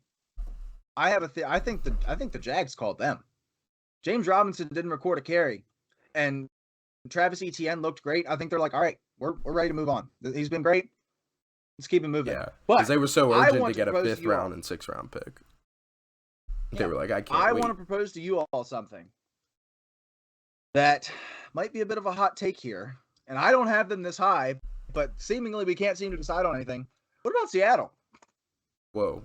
I think the Jags called them. James Robinson didn't record a carry, and Travis Etienne looked great. I think they're like, all right, we're ready to move on. He's been great. Let's keep him moving. Yeah, but because they were so urgent to get a 5th round and 6th round pick. Yeah. They were like, I can't wait. I want to propose to you all something that might be a bit of a hot take here, and I don't have them this high, but seemingly we can't seem to decide on anything. What about Seattle? Whoa.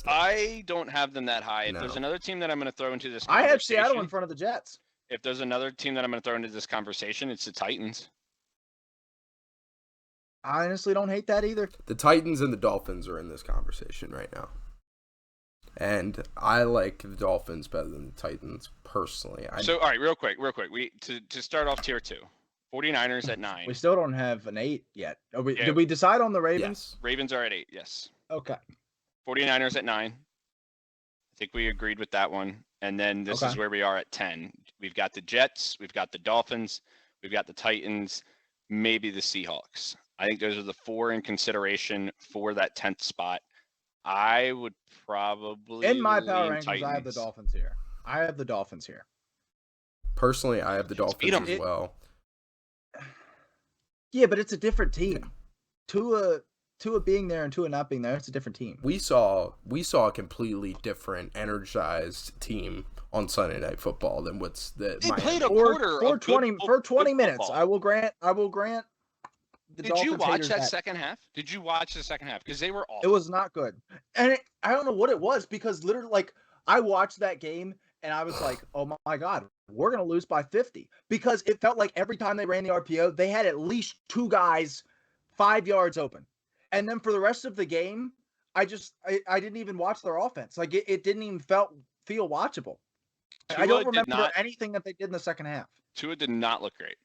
I don't have them that high. If there's another team that I'm going to throw into this conversation, I have Seattle in front of the Jets. If there's another team that I'm going to throw into this conversation, it's the Titans. I honestly don't hate that either. The Titans and the Dolphins are in this conversation right now. And I like the Dolphins better than the Titans, personally. So, all right, real quick. To start off tier 2. 49ers at 9. We still don't have an 8 yet. Did we decide on the Ravens? Yes. Ravens are at 8, yes. Okay. 49ers at 9. I think we agreed with that one. And then this is where we are at 10. We've got the Jets, we've got the Dolphins, we've got the Titans, maybe the Seahawks. I think those are the 4 in consideration for that 10th spot. I would probably in my power rankings, Titans. I have the Dolphins here. Personally, I have the Dolphins as well. Yeah, but it's a different team. Yeah. Tua being there and Tua not being there, it's a different team. We saw a completely different, energized team on Sunday Night Football than what's the. They played a quarter for 20 minutes. Football. I will grant. Did you watch that second half? Did you watch the second half? Because they were awful. It was not good, and I don't know what it was, because literally, like, I watched that game and I was like, oh my God, we're gonna lose by 50, because it felt like every time they ran the RPO, they had at least 2 guys 5 yards open. And then for the rest of the game, I didn't even watch their offense. Like, it didn't even feel watchable. I don't remember anything that they did in the second half. Tua did not look great.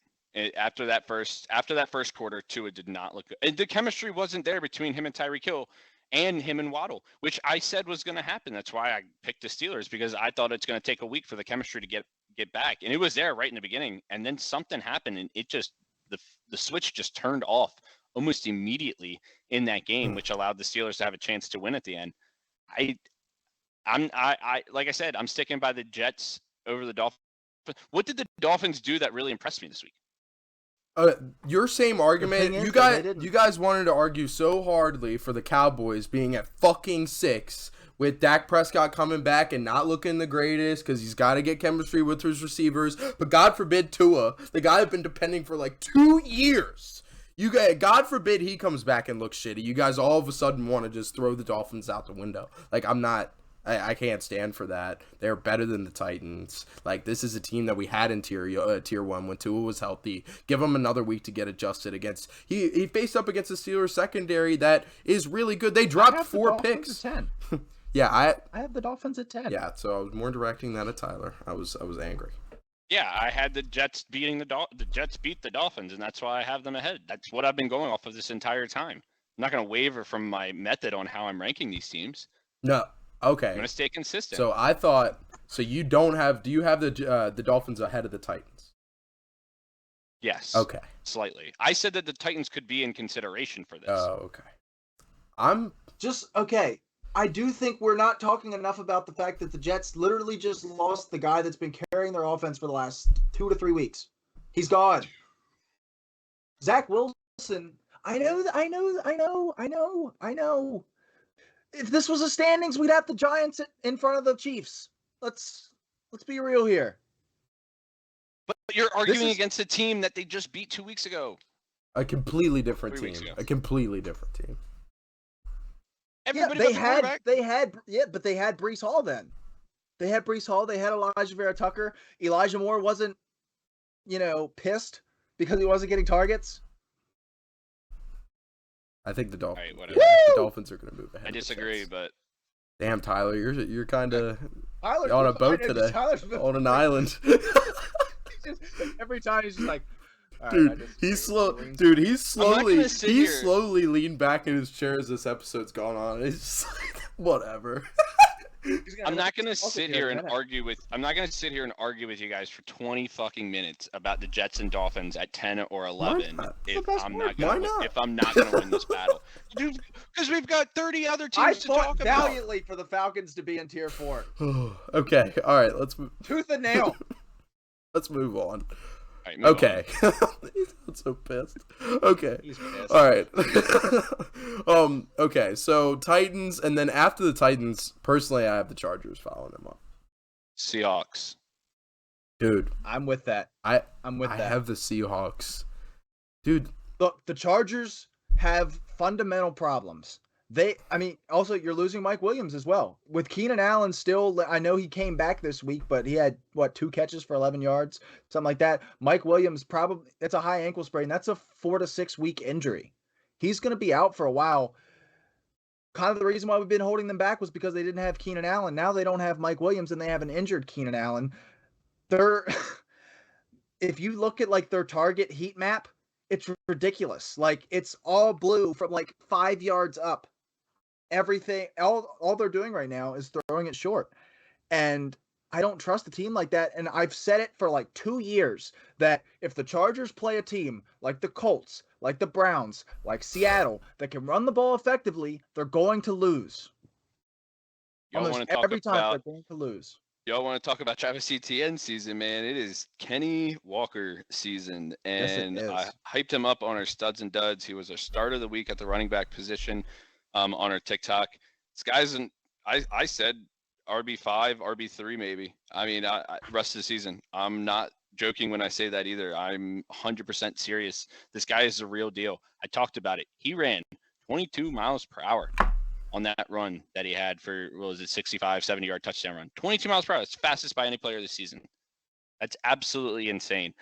After that first quarter, Tua did not look good. And the chemistry wasn't there between him and Tyreek Hill and him and Waddle, which I said was going to happen. That's why I picked the Steelers, because I thought it's going to take a week for the chemistry to get back. And it was there right in the beginning. And then something happened, and it just the switch just turned off almost immediately in that game, which allowed the Steelers to have a chance to win at the end. I'm like I said, I'm sticking by the Jets over the Dolphins. What did the Dolphins do that really impressed me this week? Your same argument. You guys wanted to argue so hardly for the Cowboys being at fucking 6 with Dak Prescott coming back and not looking the greatest because he's got to get chemistry with his receivers. But God forbid Tua, the guy I've been depending for like 2 years. God forbid he comes back and looks shitty. You guys all of a sudden want to just throw the Dolphins out the window. Like, I can't stand for that. They're better than the Titans. Like, this is a team that we had in tier 1 when Tua was healthy. Give him another week to get adjusted against. He faced up against the Steelers secondary that is really good. They dropped 4 picks. At 10. Yeah, I have the Dolphins at 10. Yeah, so I was more directing that at Tyler. I was angry. Yeah, I had the Jets beating the Jets beat the Dolphins, and that's why I have them ahead. That's what I've been going off of this entire time. I'm not going to waver from my method on how I'm ranking these teams. No. Okay. I'm going to stay consistent. So I thought, do you have the Dolphins ahead of the Titans? Yes. Okay. Slightly. I said that the Titans could be in consideration for this. Oh, okay. Okay. I do think we're not talking enough about the fact that the Jets literally just lost the guy that's been carrying their offense for the last 2 to 3 weeks. He's gone. Zach Wilson. I know. If this was a standings, we'd have the Giants in front of the Chiefs. Let's be real here. But you're arguing against a team that they just beat 2 weeks ago. A completely different team. A completely different team. Everybody but they had Breece Hall then. They had Breece Hall. They had Elijah Vera Tucker. Elijah Moore wasn't, pissed because he wasn't getting targets. I think the Dolphins. Right, the Dolphins are going to move ahead. I disagree, but damn, Tyler, you're kind of on a boat today, on an island. Every time he's just like, dude, he's slowly leaned back in his chair as this episode's gone on. It's just like, whatever. I'm not gonna sit here and argue with you guys for 20 fucking minutes about the Jets and Dolphins at 10 or 11 if I'm not gonna win this battle. Dude, because we've got 30 other teams to talk about. I fought valiantly for the Falcons to be in tier 4. Okay, all right, let's move. Tooth and nail. Let's move on. Right, okay. He's not so pissed. Okay. He's pissed. All right. Okay, so Titans, and then after the Titans, personally, I have the Chargers following them up. Seahawks. Dude. I'm with that. I have the Seahawks. Dude. Look, the Chargers have fundamental problems. Also, you're losing Mike Williams as well. With Keenan Allen still, I know he came back this week, but he had, 2 catches for 11 yards, something like that. Mike Williams, it's a high ankle sprain. That's a 4 to 6 week injury. He's going to be out for a while. Kind of the reason why we've been holding them back was because they didn't have Keenan Allen. Now they don't have Mike Williams, and they have an injured Keenan Allen. If you look at, their target heat map, it's ridiculous. It's all blue from, 5 yards up. Everything, all they're doing right now is throwing it short. And I don't trust a team like that. And I've said it for 2 years that if the Chargers play a team like the Colts, like the Browns, like Seattle, that can run the ball effectively, they're going to lose. Almost every time they're going to lose. Y'all want to talk about Travis Etienne season, man? It is Kenny Walker season. And I hyped him up on our studs and duds. He was our start of the week at the running back position. On our TikTok. This guy's I said RB5, RB3 maybe. Rest of the season. I'm not joking when I say that either. I'm 100% serious. This guy is the real deal. I talked about it. He ran 22 miles per hour on that run that he had for, 65, 70-yard touchdown run. 22 miles per hour. That's fastest by any player this season. That's absolutely insane.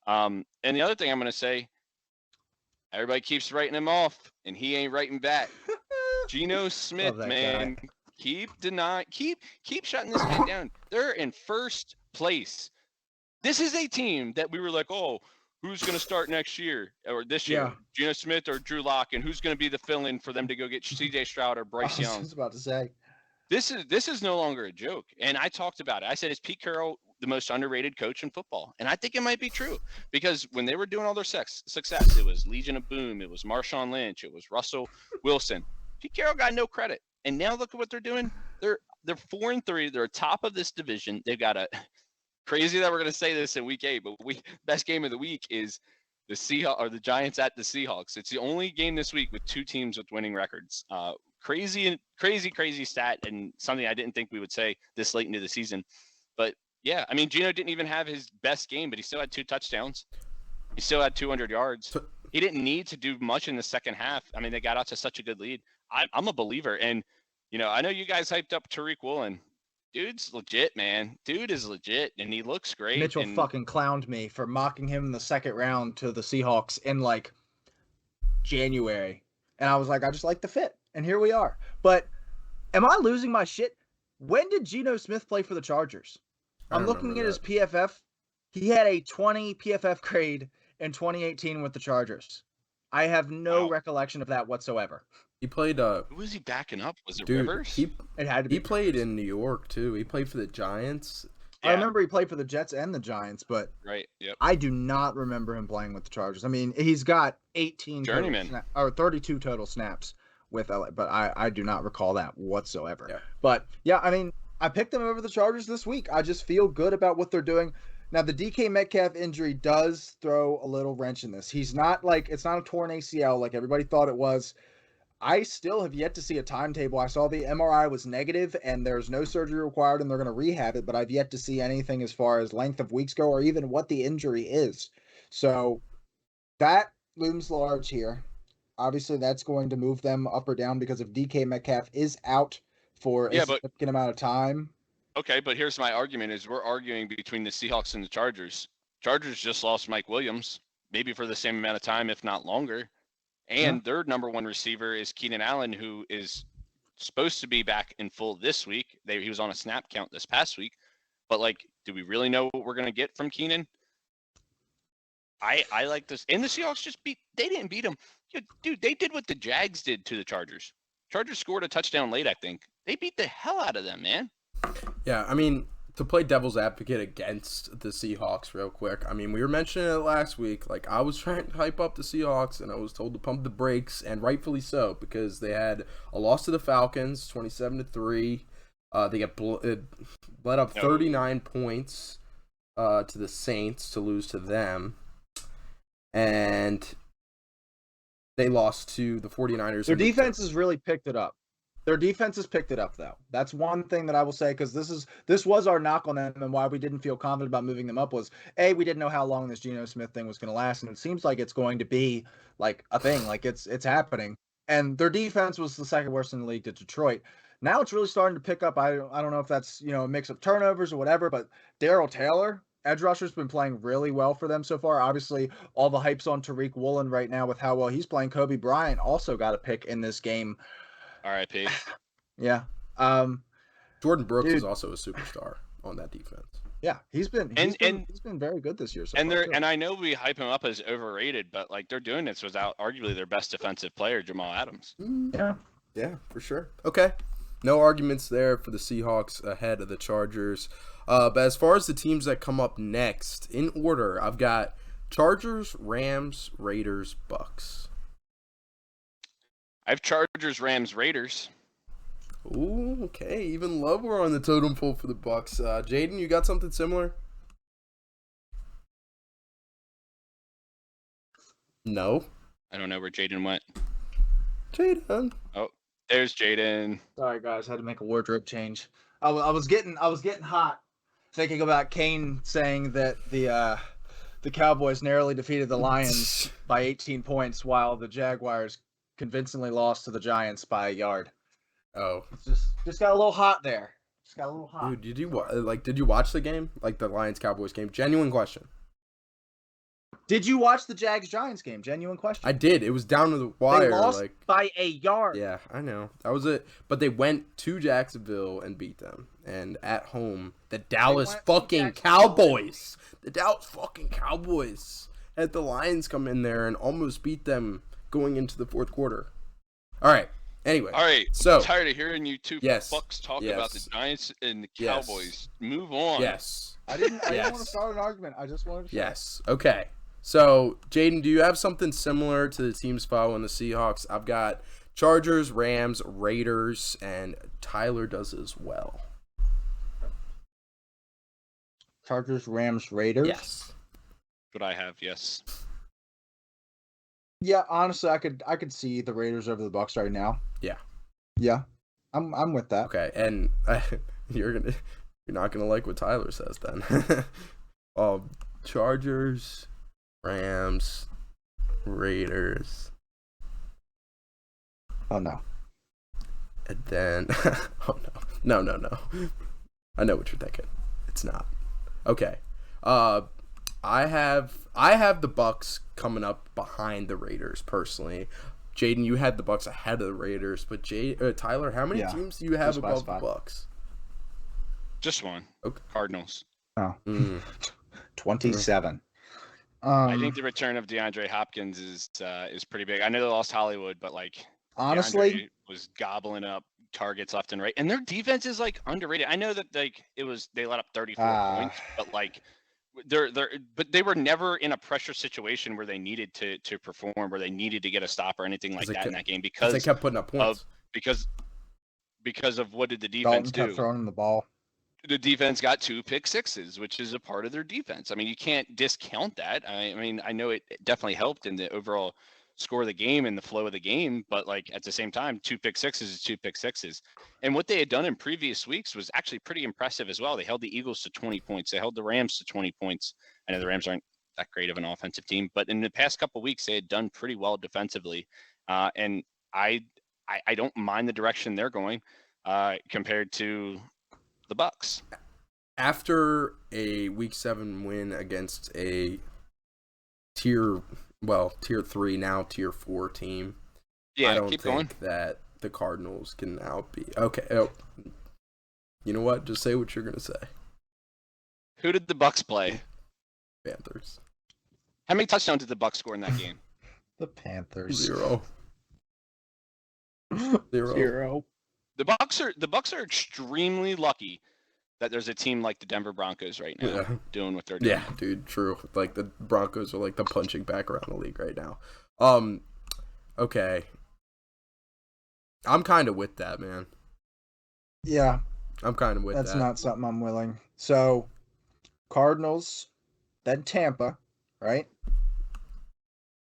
And the other thing I'm going to say, everybody keeps writing him off, and he ain't writing back. Geno Smith, man, keep shutting this man down. They're in first place This is a team that we were like, oh, who's going to start next year or this year? Yeah. Geno Smith or Drew Lock, and who's going to be the fill-in for them to go get C.J. Stroud or Bryce I Young? was about to say. This is no longer a joke. And I talked about it. I said, is Pete Carroll the most underrated coach in football? And I think it might be true because when they were doing all their success, it was Legion of Boom, it was Marshawn Lynch, it was Russell Wilson. Pete Carroll got no credit. And now look at what they're doing. They're 4-3. They're top of this division. They've got a crazy that we're going to say this in week 8, but best game of the week is the Seahawks or the Giants at the Seahawks. It's the only game this week with 2 teams with winning records. Crazy stat, and something I didn't think we would say this late into the season. But yeah, I mean, Geno didn't even have his best game, but he still had 2 touchdowns. He still had 200 yards. He didn't need to do much in the second half. I mean, they got out to such a good lead. I'm a believer, and I know you guys hyped up Tariq Woolen. Dude's legit, man. Dude is legit, and he looks great. Mitchell fucking clowned me for mocking him in the second round to the Seahawks in like January. And I was like, I just like the fit. And here we are. But am I losing my shit? When did Geno Smith play for the Chargers? I'm looking at his PFF. He had a 20 PFF grade in 2018 with the Chargers. I have no recollection of that whatsoever. He played. Who was he backing up? Was it Rivers? It had to be. He played in New York too. He played for the Giants. Yeah. I remember he played for the Jets and the Giants, but right. Yep. I do not remember him playing with the Chargers. I mean, he's got 18 or 32 total snaps with LA, but I do not recall that whatsoever. Yeah. But yeah, I mean, I picked them over the Chargers this week. I just feel good about what they're doing. Now, the DK Metcalf injury does throw a little wrench in this. He's not like, it's not a torn ACL like everybody thought it was. I still have yet to see a timetable. I saw the MRI was negative and there's no surgery required and they're going to rehab it, but I've yet to see anything as far as length of weeks go or even what the injury is. So that looms large here. Obviously, that's going to move them up or down because if DK Metcalf is out for a significant amount of time. Okay, but here's my argument is we're arguing between the Seahawks and the Chargers. Chargers just lost Mike Williams, maybe for the same amount of time, if not longer. And their number 1 receiver is Keenan Allen, who is supposed to be back in full this week. He was on a snap count this past week. But, do we really know what we're going to get from Keenan? I like this. And the Seahawks they didn't beat him. Dude, they did what the Jags did to the Chargers. Chargers scored a touchdown late, I think. They beat the hell out of them, man. Yeah, I mean, to play devil's advocate against the Seahawks real quick, I mean, we were mentioning it last week. I was trying to hype up the Seahawks, and I was told to pump the brakes, and rightfully so, because they had a loss to the Falcons, 27-3. They got let up 39 points to the Saints to lose to them. And they lost to the 49ers. Their defense has really picked it up. Their defense has picked it up, though. That's one thing that I will say, because this was our knock on them, and why we didn't feel confident about moving them up was, A, we didn't know how long this Geno Smith thing was going to last, and it seems like it's going to be a thing, it's happening. And their defense was the second worst in the league to Detroit. Now it's really starting to pick up. I don't know if that's a mix of turnovers or whatever, but Darrell Taylor, edge rusher's been playing really well for them so far. Obviously, all the hype's on Tariq Woolen right now with how well he's playing. Kobe Bryant also got a pick in this game. R.I.P. Yeah. Jordan Brooks is also a superstar on that defense. Yeah, he's been very good this year. And I know we hype him up as overrated, but they're doing this without arguably their best defensive player, Jamal Adams. Yeah, for sure. Okay, no arguments there for the Seahawks ahead of the Chargers. But as far as the teams that come up next, in order, I've got Chargers, Rams, Raiders, Bucs. I have Chargers, Rams, Raiders. Ooh, okay. Even lower on the totem pole for the Bucs. Jaden, you got something similar? No. I don't know where Jaden went. Jaden. Oh, there's Jaden. Sorry, guys. I had to make a wardrobe change. I was getting hot thinking about Kane saying that the Cowboys narrowly defeated the Lions by 18 points while the Jaguars convincingly lost to the Giants by a yard. Oh, just got a little hot there. Just got a little hot. Dude, did you watch the game? The Lions Cowboys game? Genuine question. Did you watch the Jags-Giants game? Genuine question. I did. It was down to the wire. They lost by a yard. Yeah, I know. That was it. But they went to Jacksonville and beat them. And at home, the Dallas fucking Cowboys. The Dallas fucking Cowboys had the Lions come in there and almost beat them going into the fourth quarter. All right. Anyway. All right. So I'm tired of hearing you two fucks talk about the Giants and the Cowboys. Move on. Yes. I didn't want to start an argument. I just wanted to. Yes. Okay. So, Jaden, do you have something similar to the teams following the Seahawks? I've got Chargers, Rams, Raiders, and Tyler does as well. Chargers, Rams, Raiders? Yes. What I have, yes. Yeah, honestly, I could see the Raiders over the Bucs right now. Yeah. Yeah. I'm with that. Okay, and you're not gonna like what Tyler says then. Chargers, Rams, Raiders. Oh no. And then No. I know what you're thinking. It's not. Okay. I have the Bucs coming up behind the Raiders personally. Jaden, you had the Bucs ahead of the Raiders, but Tyler, how many teams do you have above the Bucs? Just one. Okay. Cardinals. Oh. 27. I think the return of DeAndre Hopkins is pretty big. I know they lost Hollywood, but honestly, DeAndre was gobbling up targets left and right, and their defense is underrated. I know that they let up 34 points, but but they were never in a pressure situation where they needed to perform, where they needed to get a stop or anything like that in that game because they kept putting up points. Because of what did the defense do? Kept throwing the ball. The defense got 2 pick sixes, which is a part of their defense. I mean, you can't discount that. I mean, I know it definitely helped in the overall score of the game and the flow of the game, but at the same time, 2 pick sixes is 2 pick sixes. And what they had done in previous weeks was actually pretty impressive as well. They held the Eagles to 20 points. They held the Rams to 20 points. I know the Rams aren't that great of an offensive team, but in the past couple of weeks, they had done pretty well defensively. And I don't mind the direction they're going compared to the Bucs. After a Week 7 win against a Tier 3, now Tier 4 team, I don't think that the Cardinals can now be okay. Oh, you know what? Just say what you're gonna say. Who did the Bucs play? Panthers. How many touchdowns did the Bucs score in that game? The Panthers. 0. The Bucs are extremely lucky that there's a team like the Denver Broncos right now doing what they're doing. Yeah, dude, true. The Broncos are the punching back around the league right now. Okay. I'm kind of with that, man. Yeah. I'm kind of with that. That's not something I'm willing. So, Cardinals, then Tampa, right?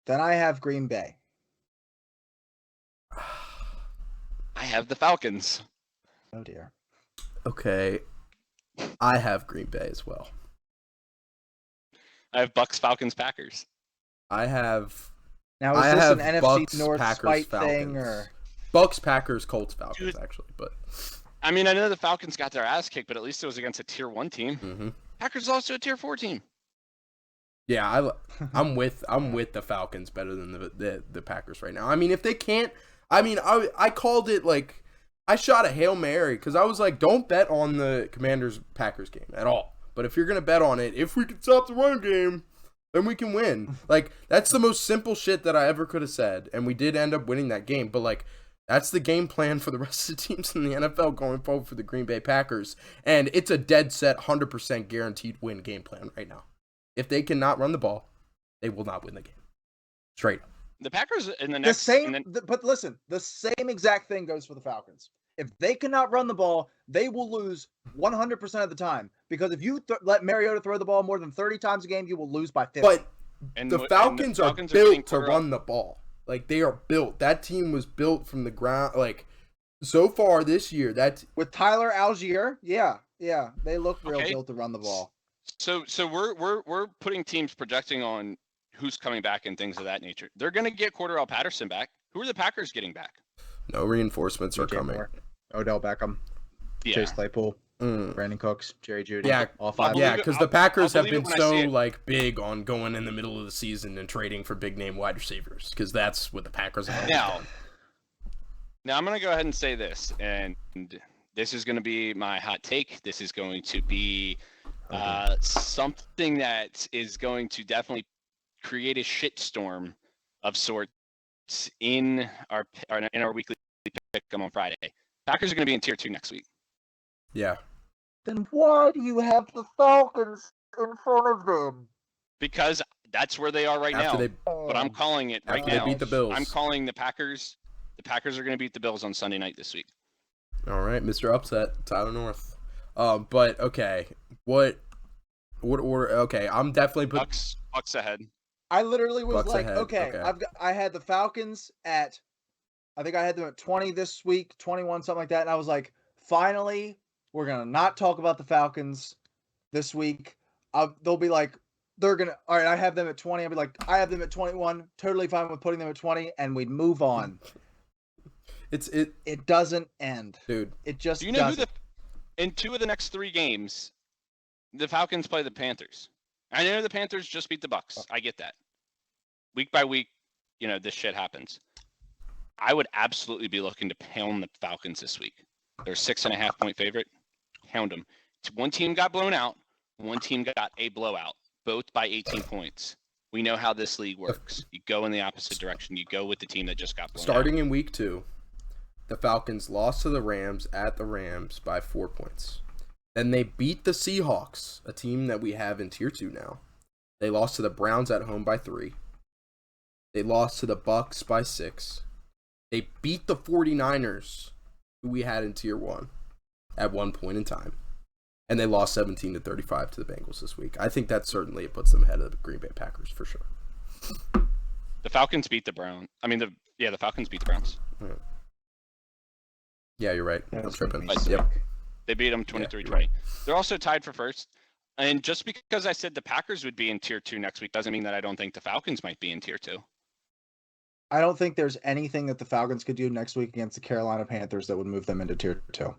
Then I have Green Bay. I have the Falcons. Oh, dear. Okay. I have Green Bay as well. I have Bucs, Falcons, Packers. I have... Now, is this an NFC Bucs, North Packers, spite Falcons. thing, or... Bucs, Packers, Colts, Falcons, actually, but... I mean, I know the Falcons got their ass kicked, but at least it was against a Tier 1 team. Mm-hmm. Packers lost to a Tier 4 team. Yeah, I'm with the Falcons better than the Packers right now. I mean, if they can't... I mean, I called it, I shot a Hail Mary, because I was like, don't bet on the Commanders-Packers game at all. But if you're going to bet on it, if we can stop the run game, then we can win. That's the most simple shit that I ever could have said, and we did end up winning that game. But, that's the game plan for the rest of the teams in the NFL going forward for the Green Bay Packers. And it's a dead set, 100% guaranteed win game plan right now. If they cannot run the ball, they will not win the game. Straight up. The Packers in the next... But listen, the same exact thing goes for the Falcons. If they cannot run the ball, they will lose 100% of the time. Because if you let Mariota throw the ball more than 30 times a game, you will lose by 50. But the Falcons are built to run the ball. They are built. That team was built from the ground. So far this year, with Tyler Algier, yeah, they look real built to run the ball. So we're putting teams projecting on who's coming back and things of that nature. They're going to get Cordarrelle Patterson back. Who are the Packers getting back? No reinforcements are coming. Odell Beckham, Chase Claypool. Brandon Cooks, Jerry Jeudy, Yeah, all five. yeah, because the Packers have been believe it when I see so it. like big on going in the middle of the season and trading for big name wide receivers, because that's what the Packers have always Now, done. Now I'm going to go ahead and say this, and this is going to be my hot take. This is going to be something that is going to definitely create a shitstorm of sorts in our weekly pick on Friday. Packers are going to be in tier 2 next week. Yeah. Then why do you have the Falcons in front of them? Because that's where they are right After now. they But I'm calling it right after now. they beat the Bills. I'm calling the Packers. The Packers are going to beat the Bills on Sunday night this week. All right, Mr. Upset, Tyler North. But okay, what order? Okay, I'm definitely put Bucs ahead. I literally was Bucs like, ahead, okay, okay. I had the Falcons at, I think I had them at 20 this week, 21, something like that, and I was like, finally, we're gonna not talk about the Falcons this week. They'll be like, all right, I have them at 20. I'll be like, I have them at 21. Totally fine with putting them at 20, and we'd move on. It doesn't end, dude. It just Do you know doesn't. In 2 of the next 3 games, the Falcons play the Panthers. I know the Panthers just beat the Bucs. I get that. Week by week, this shit happens. I would absolutely be looking to pound the Falcons this week. They're 6.5 point favorite. Pound them. One team got blown out. One team got a blowout. Both by 18 points. We know how this league works. You go in the opposite direction. You go with the team that just got blown Starting out. in week 2, the Falcons lost to the Rams at the Rams by 4 points. Then they beat the Seahawks, a team that we have in tier 2 now. They lost to the Browns at home by 3. They lost to the Bucs by 6. They beat the 49ers, who we had in tier 1, at one point in time. And they lost 17-35 to the Bengals this week. I think that certainly puts them ahead of the Green Bay Packers for sure. The Falcons beat the Browns. The Falcons beat the Browns. Yeah, you're right. That I'm was tripping. gonna be Yep. They beat them 23-20. right. They're also tied for first. And just because I said the Packers would be in tier 2 next week doesn't mean that I don't think the Falcons might be in tier 2. I don't think there's anything that the Falcons could do next week against the Carolina Panthers that would move them into tier 2.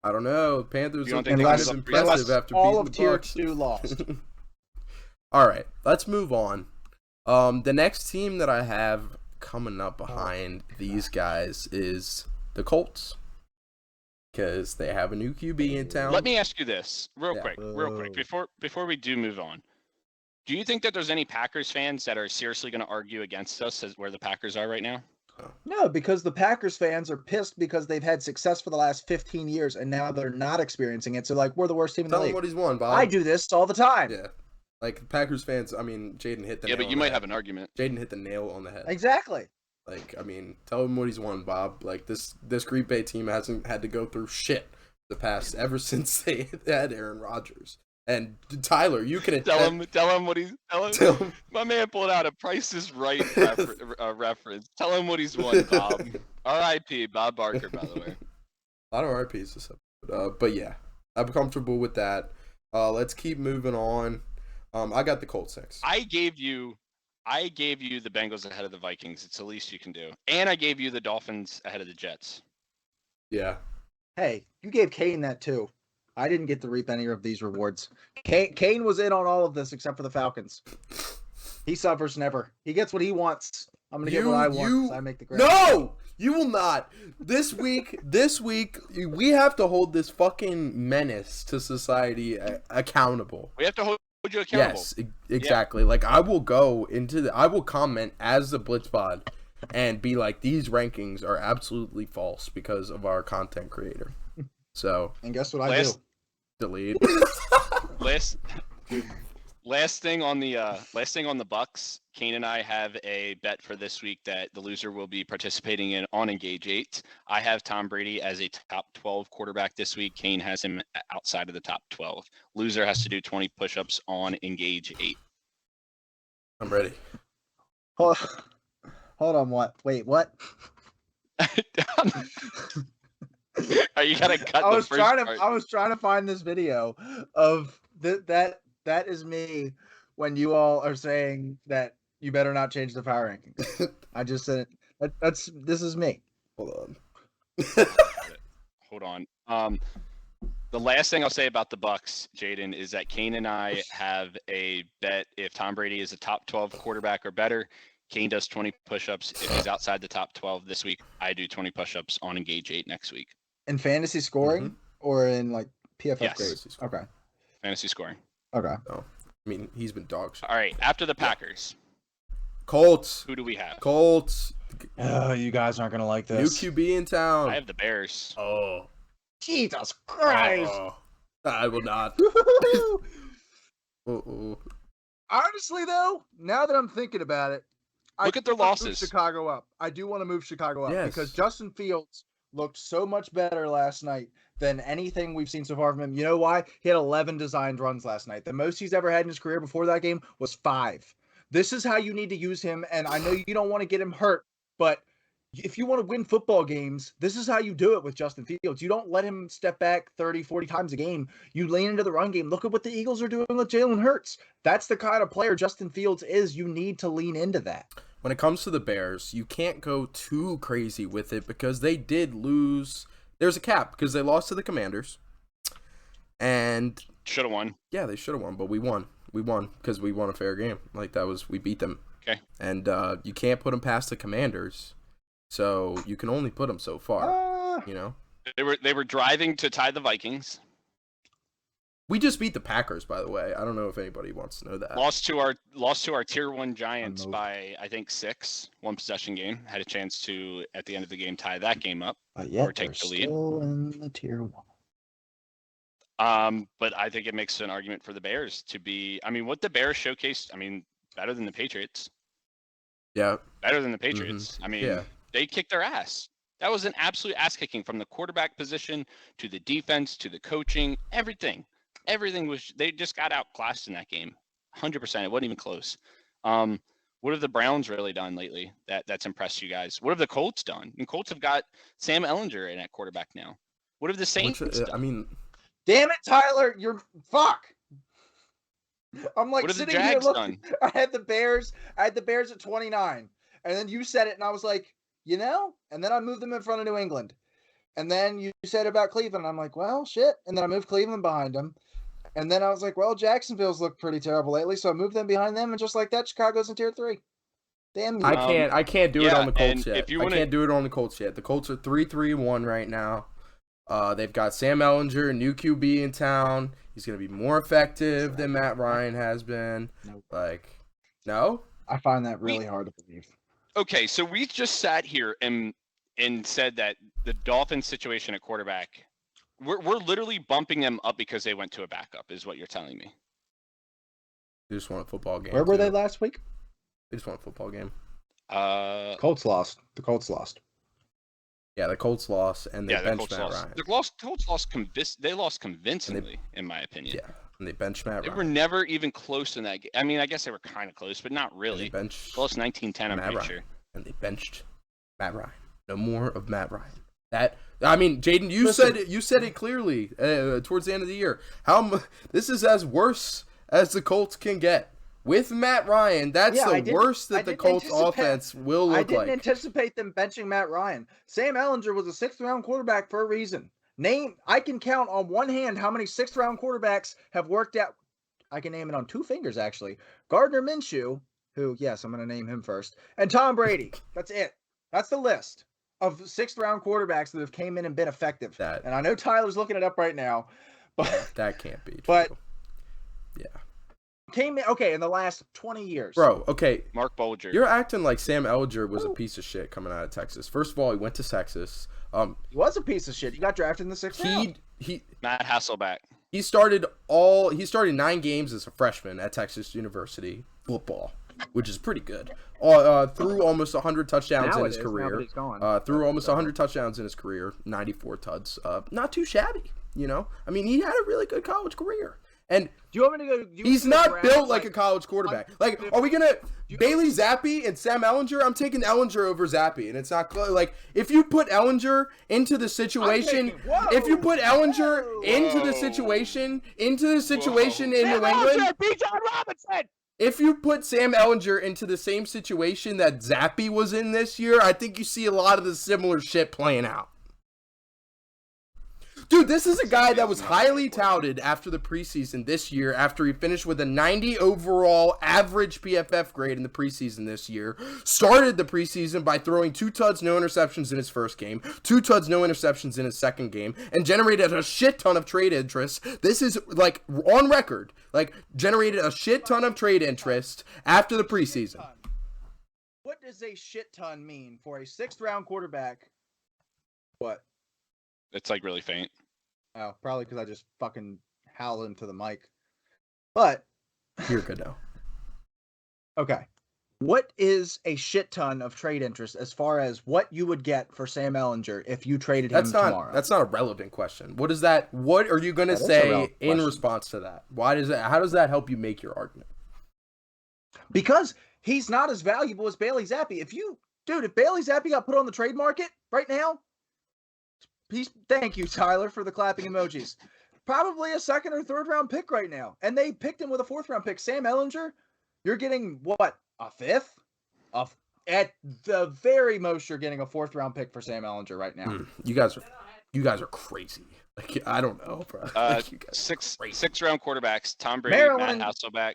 I don't know. Panthers You don't are think kind unless, of they impressive unless after all beating of the tier Bucs. 2 lost. All right, let's move on. The next team that I have coming up behind these guys is the Colts, because they have a new QB in town. Let me ask you this real Yeah. quick, before we do move on. Do you think that there's any Packers fans that are seriously going to argue against us as where the Packers are right now? No, because the Packers fans are pissed because they've had success for the last 15 years and now they're not experiencing it. So, like, we're the worst team in the Tell him league. what he's won, Bob. I do this all the time. Yeah, like Packers fans. I mean, Jaden hit the nail But on you the might head. have an argument. Jaden hit the nail on the head. Exactly. Like, I mean, tell him what he's won, Bob. Like, this Green Bay team hasn't had to go through shit ever since they had Aaron Rodgers. And Tyler, you can Tell him what he's. Tell him. My man pulled out a Price is Right reference. Tell him what he's won, Bob. R.I.P. Bob Barker, by the way. A lot of RPs this episode. But yeah, I'm comfortable with that. Let's keep moving on. I got the Colts next. I gave you the Bengals ahead of the Vikings. It's the least you can do. And I gave you the Dolphins ahead of the Jets. Yeah. Hey, you gave Kane that too. I didn't get to reap any of these rewards. Kane was in on all of this except for the Falcons. He suffers never. He gets what he wants. I'm gonna get what I want. So I make the grade. No, you will not. This week, we have to hold this fucking menace to society accountable. We have to hold you accountable. Yes, exactly. Yeah. Like, I will comment as the Blitz pod and be like, these rankings are absolutely false because of our content creator. So, and guess what I do? Delete. Last thing on the Bucs. Kane and I have a bet for this week that the loser will be participating in on Engage 8. I have Tom Brady as a top 12 quarterback this week. Kane has him outside of the top 12. Loser has to do 20 push-ups on Engage 8. I'm ready. Hold on. What? Wait, what? Are you gonna cut I the was first trying to. part? I was trying to find this video of that. That is me when you all are saying that you better not change the power rankings. I just said this is me. Hold on. Hold on. The last thing I'll say about the Bucs, Jaden, is that Kane and I have a bet. If Tom Brady is a top 12 quarterback or better, Kane does 20 push-ups. If he's outside the top 12 this week, I do 20 push-ups on Engage 8 next week. In fantasy scoring or in like PFF Yes. grades? Okay. Fantasy scoring. Okay. Oh, I mean, he's been dog shit. All right, after the Packers, Colts. who do we have? Colts. Oh, you guys aren't gonna like New this. QB in town. I have the Bears. Oh. Jesus Christ! I will not. Woo-hoo-hoo! Uh-oh. Honestly, though, now that I'm thinking about it, Look at their do wanna move losses. Chicago up. I do want to move Chicago up Yes. because Justin Fields looked so much better last night than anything we've seen so far from him. You know why? He had 11 designed runs last night. The most he's ever had in his career before that game was 5. This is how you need to use him, and I know you don't want to get him hurt, but if you want to win football games, this is how you do it with Justin Fields. You don't let him step back 30, 40 times a game. You lean into the run game. Look at what the Eagles are doing with Jalen Hurts. That's the kind of player Justin Fields is. You need to lean into that. When it comes to the Bears, you can't go too crazy with it because they did lose. There's a cap because they lost to the Commanders. And Should have won. yeah, they should have won, but we won. We won because we won a fair game. Like we beat them. Okay. And you can't put them past the Commanders. So you can only put them so far, you know? They were driving to tie the Vikings. We just beat the Packers, by the way. I don't know if anybody wants to know that. Lost to our tier 1 Giants Unmoved. by I think 6. One possession game. Had a chance to at the end of the game tie that game up. But yet Or take they're the lead. still in the tier 1. But I think it makes an argument for the Bears to be. I mean, what the Bears showcased. I mean, better than the Patriots. Yeah. Better than the Patriots. I mean, Yeah. they kicked their ass. That was an absolute ass kicking from the quarterback position to the defense to the coaching. Everything was. They just got outclassed in that game. 100%. It wasn't even close. What have the Browns really done lately that's impressed you guys? What have the Colts done? And Colts have got Sam Ellinger in at quarterback now. What have the Saints done? I mean, Damn it, Tyler! You're fuck. I'm like What have the sitting here Jags looking. done? I had the Bears at 29, and then you said it, and I was like, you know. And then I moved them in front of New England, and then you said about Cleveland. I'm like, well, shit. And then I moved Cleveland behind them, and then I was like, well, Jacksonville's looked pretty terrible lately, so I moved them behind them, and just like that, Chicago's in tier 3. Damn you. I can't do it yeah, on the Colts and yet. if you I wanna- can't do it on the Colts yet. The Colts are 3-3-1 right now. They've got Sam Ellinger, new QB in town. He's going to be more effective than Matt Ryan has been. Nope. Like, no? I find that really hard to believe. Okay, so we just sat here and said that the Dolphins situation at quarterback, we're literally bumping them up because they went to a backup, is what you're telling me. They just won a football game. Where were too. they last week? They just won a football game. Colts lost. The Colts lost. Yeah, the Colts lost, and they Yeah, the benched Colts Matt lost. Ryan. The Colts lost. They lost convincingly, in my opinion. Yeah, and they benched Matt They Ryan. were never even close in that game. I mean, I guess they were kind of close, but not And really. they benched Close 19-10, I'm Matt pretty Ryan. sure. And they benched Matt Ryan. No more of Matt Ryan. Jaden, you said it clearly towards the end of the year. This is as worse as the Colts can get. With Matt Ryan, that's the worst that the Colts offense will I look didn't like. anticipate them benching Matt Ryan. Sam Ellinger was a 6th-round quarterback for a reason. I can count on one hand how many 6th-round quarterbacks have worked out. I can name it on 2 fingers, actually. Gardner Minshew, who, yes, I'm going to name him first, and Tom Brady. That's it. That's the list of 6th-round quarterbacks that have came in and been effective. And I know Tyler's looking it up right now, but that can't be true. But yeah. Came in in the last 20 years. Bro, okay. Mark Bolger. You're acting like Sam Ellinger was a piece of shit coming out of Texas. First of all, he went to Texas. He was a piece of shit. He got drafted in the 6th round. Matt Hasselbeck. He started 9 games as a freshman at Texas University football, which is pretty good. Threw almost 100 touchdowns in his career. Threw almost 100 touchdowns in his career, 94 tuds. Not too shabby, you know. I mean, he had a really good college career. And do you want me to go? He's not built like a college quarterback. Like, are we gonna Bailey Zappi and Sam Ellinger? I'm taking Ellinger over Zappi, and it's not like if you put Ellinger into the situation. If you put Ellinger into the situation in New England. If you put Sam Ellinger into the same situation that Zappi was in this year, I think you see a lot of the similar shit playing out. Dude, this is a guy that was highly touted after the preseason this year, after he finished with a 90 overall average PFF grade in the preseason this year. Started the preseason by throwing 2 tuds, no interceptions in his first game, 2 tuds, no interceptions in his second game, and generated a shit ton of trade interest. This is, like, on record, like, generated a shit ton of trade interest after the preseason. What does a shit ton mean for a 6th-round quarterback? What? It's like really faint. Oh, probably because I just fucking howled into the mic. But You're good now. okay. What is a shit ton of trade interest as far as what you would get for Sam Ehlinger if you traded him tomorrow? That's not a relevant question. What are you going to say in response to that? How does that help you make your argument? Because he's not as valuable as Bailey Zappi. If Bailey Zappi got put on the trade market right now, thank you, Tyler, for the clapping emojis. Probably a 2nd or 3rd round pick right now. And they picked him with a 4th round pick. Sam Ehlinger, you're getting what? A 5th? At the very most, you're getting a 4th round pick for Sam Ehlinger right now. You guys are crazy. Like, I don't know, bro. Like, you guys 6 round quarterbacks: Tom Brady, Maryland. Matt Hasselbeck,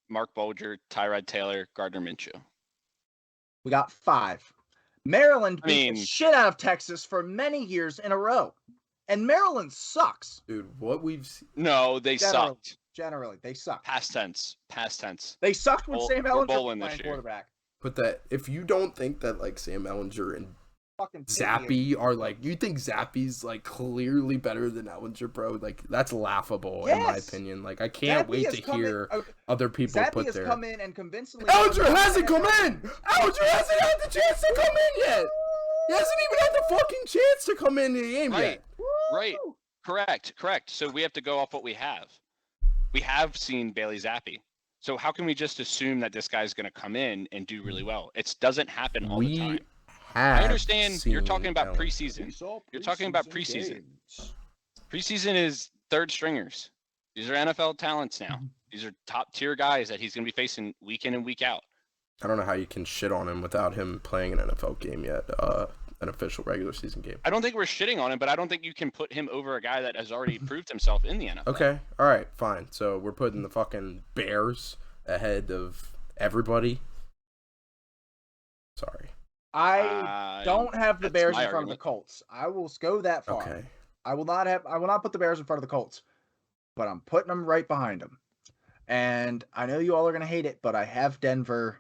Mark Bolger, Tyrod Taylor, Gardner Minshew. We got 5. Maryland beat the shit out of Texas for many years in a row. And Maryland sucks. Dude, what we've seen. No, they sucked. Generally, they suck. Past tense. They sucked when Sam Ehlinger was playing quarterback. But that if you don't think that, like, Sam Ehlinger and fucking Zappi are, like, you think Zappi's, like, clearly better than Ehlinger, bro? Like, that's laughable in my opinion. Like, I can't wait to hear other people Zappi put has their. come in and convincingly. Ehlinger hasn't come in. Ehlinger hasn't had the chance to come in yet. He hasn't even had the fucking chance to come into the game yet. Right. Correct. So we have to go off what we have. We have seen Bailey Zappi. So how can we just assume that this guy's going to come in and do really well? It doesn't happen all the time. I understand you're talking about preseason. You're talking about preseason. Preseason is 3rd stringers. These are NFL talents now. These are top tier guys that he's going to be facing week in and week out. I don't know how you can shit on him without him playing an NFL game yet, an official regular season game. I don't think we're shitting on him, but I don't think you can put him over a guy that has already proved himself in the NFL. Okay, all right, fine. So we're putting the fucking Bears ahead of everybody. Sorry. I don't have the Bears in front of the Colts. I will go that far. Okay. I will not put the Bears in front of the Colts, but I'm putting them right behind them. And I know you all are going to hate it, but I have Denver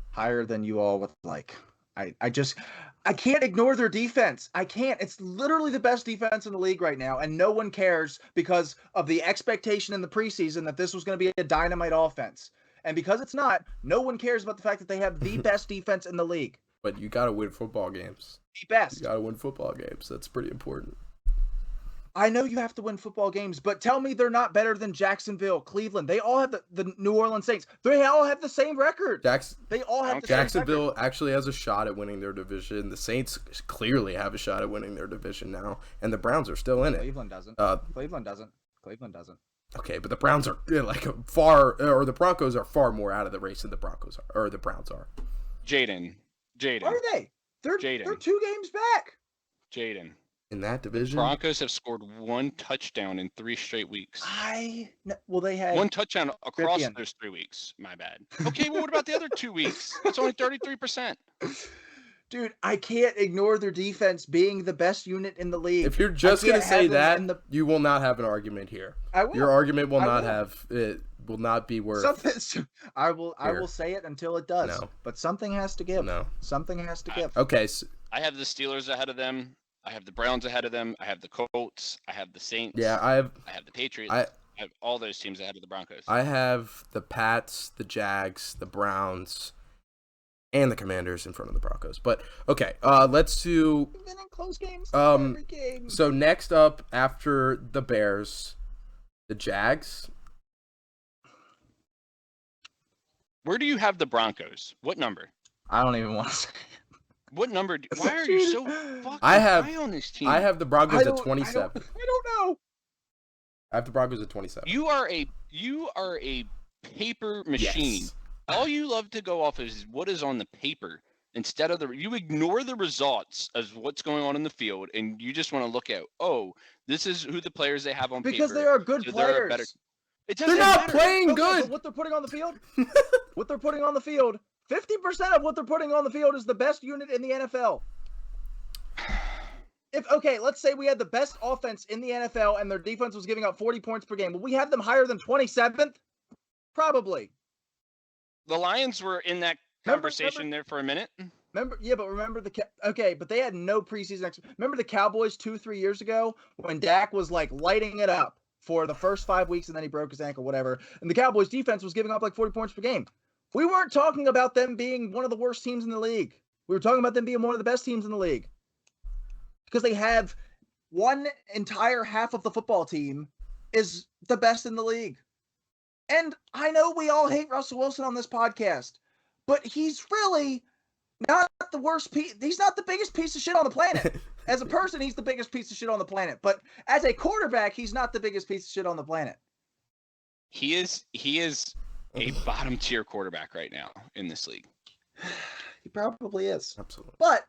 higher than you all would like. I can't ignore their defense. I can't. It's literally the best defense in the league right now, and no one cares because of the expectation in the preseason that this was going to be a dynamite offense. And because it's not, no one cares about the fact that they have the best defense in the league. But you got to win football games. The best. You got to win football games. That's pretty important. I know you have to win football games, but tell me they're not better than Jacksonville, Cleveland. They all have the New Orleans Saints. They all have the same record. They all have the same Jacksonville record. actually has a shot at winning their division. The Saints clearly have a shot at winning their division now, and the Browns are still in it. Cleveland doesn't. Cleveland doesn't. Okay, but the Browns are the Broncos are far more out of the race than the Broncos are, or the Browns are. Jaden. Are they? They're 2 games back. Jaden. In that division, Broncos have scored 1 touchdown in 3 straight weeks. They had 1 touchdown across those 3 weeks. My bad. Okay, well, what about the other 2 weeks? That's only 33%. Dude, I can't ignore their defense being the best unit in the league. If you're just going to say that, you will not have an argument here. I will. Your argument will will not be worth something. I will say it until it does. No. But something has to give. No. Something has to give. Okay. So, I have the Steelers ahead of them. I have the Browns ahead of them. I have the Colts. I have the Saints. Yeah, I have the Patriots. I have all those teams ahead of the Broncos. I have the Pats, the Jags, the Browns, and the Commanders in front of the Broncos. But okay, let's do winning close games. Every game. So next up after the Bears, the Jags. Where do you have the Broncos? What number? I don't even want to say. What number? Why are you so fucking high on this team? I have the Broncos at 27. I don't know. I have the Broncos at 27. You are a paper machine. Yes. All you love to go off is what is on the paper. Instead of you ignore the results of what's going on in the field, and you just want to look at, this is who the players they have on paper. Because they are good so players. They're better. They're not playing Okay, good. but what they're putting on the field, 50% of what they're putting on the field is the best unit in the NFL. Let's say we had the best offense in the NFL and their defense was giving up 40 points per game. Will we have them higher than 27th? Probably. The Lions were in that conversation there for a minute. Remember but they had no preseason. Remember the Cowboys 2-3 years ago when Dak was like lighting it up for the first 5 weeks and then he broke his ankle, whatever. And the Cowboys defense was giving up like 40 points per game. We weren't talking about them being one of the worst teams in the league. We were talking about them being one of the best teams in the league. Because they have one entire half of the football team is the best in the league. And I know we all hate Russell Wilson on this podcast, but he's really not the worst piece. He's not the biggest piece of shit on the planet. As a person, he's the biggest piece of shit on the planet. But as a quarterback, he's not the biggest piece of shit on the planet. He is a bottom tier quarterback right now in this league. He probably is. Absolutely. But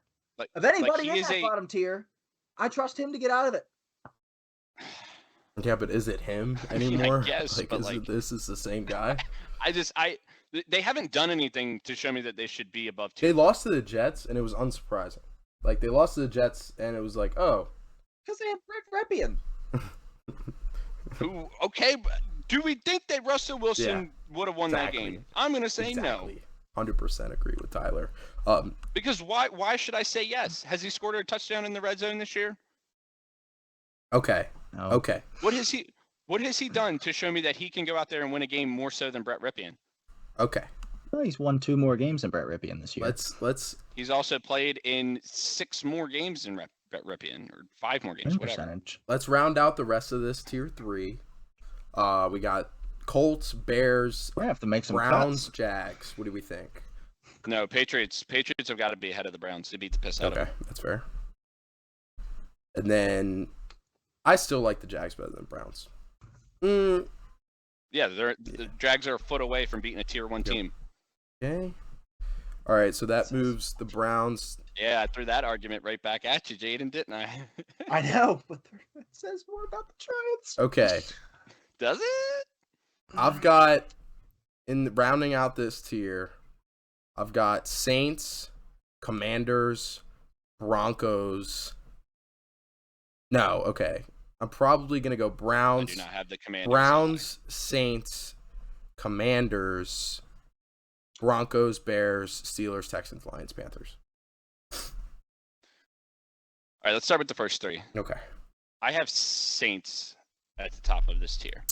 if anybody in that bottom tier, I trust him to get out of it. Yeah, but is it him anymore? Yes, this is the same guy? They haven't done anything to show me that they should be above 2. They lost to the Jets, and it was unsurprising. Like, they lost to the Jets, and it was like, oh. Because they have Brett Ripien. Okay, but do we think that Russell Wilson would have won that game? I'm going to say no. 100% agree with Tyler. Because why should I say yes? Has he scored a touchdown in the red zone this year? Okay. No. Okay. What has he done to show me that he can go out there and win a game more so than Brett Ripien? Okay. Well, he's won 2 more games than Brett Ripien this year. Let's. He's also played in 6 more games than Brett Ripien, or 5 more games, whatever. Percentage. Let's round out the rest of this tier 3. We got Colts, Bears, We're gonna have to make some Browns, cuts. Jags. What do we think? No, Patriots have got to be ahead of the Browns to beat the piss out of them. Okay, that's fair. And then I still like the Jags better than the Browns. Yeah, the Jags are a foot away from beating a tier 1 team. Okay. All right, so that moves the Browns. Yeah, I threw that argument right back at you, Jaden, didn't I? I know, but it says more about the Giants. Okay. Does it? I've got, rounding out this tier, I've got Saints, Commanders, Broncos. No, okay. I'm probably going to go Browns. I do not have the Commanders. Browns, Saints, Commanders, Broncos, Bears, Steelers, Texans, Lions, Panthers. All right, let's start with the first 3. Okay. I have Saints at the top of this tier.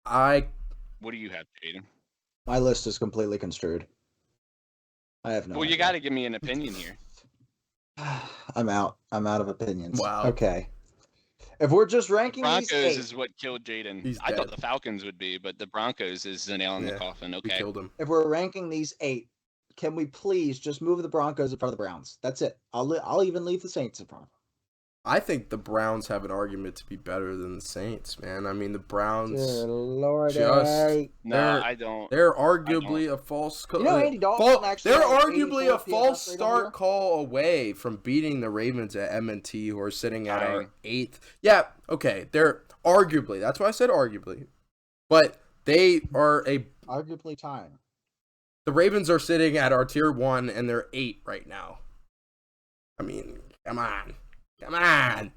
What do you have, Jaden? My list is completely construed. I have no. Well, idea. you got to give me an opinion here. I'm out. I'm out of opinions. Wow. Okay. If we're just ranking Broncos these 8, is what killed Jaden. He's I thought dead. the Falcons would be, but the Broncos is the nail in the coffin. We Okay. killed him. if we're ranking these 8, can we please just move the Broncos in front of the Browns? That's it. I'll even leave the Saints in front of them. I think the Browns have an argument to be better than the Saints, man. I mean, the Browns. Good Lord. No, I don't. They're arguably a false. You know, Andy Dalton actually They're has arguably a 84 false PFF start call away from beating the Ravens at M&T, who are sitting at our Fine. 8th. Yeah, okay. They're arguably. That's why I said arguably. But they are Arguably tying. The Ravens are sitting at our tier 1, and they're 8 right now. I mean, come on. Come on.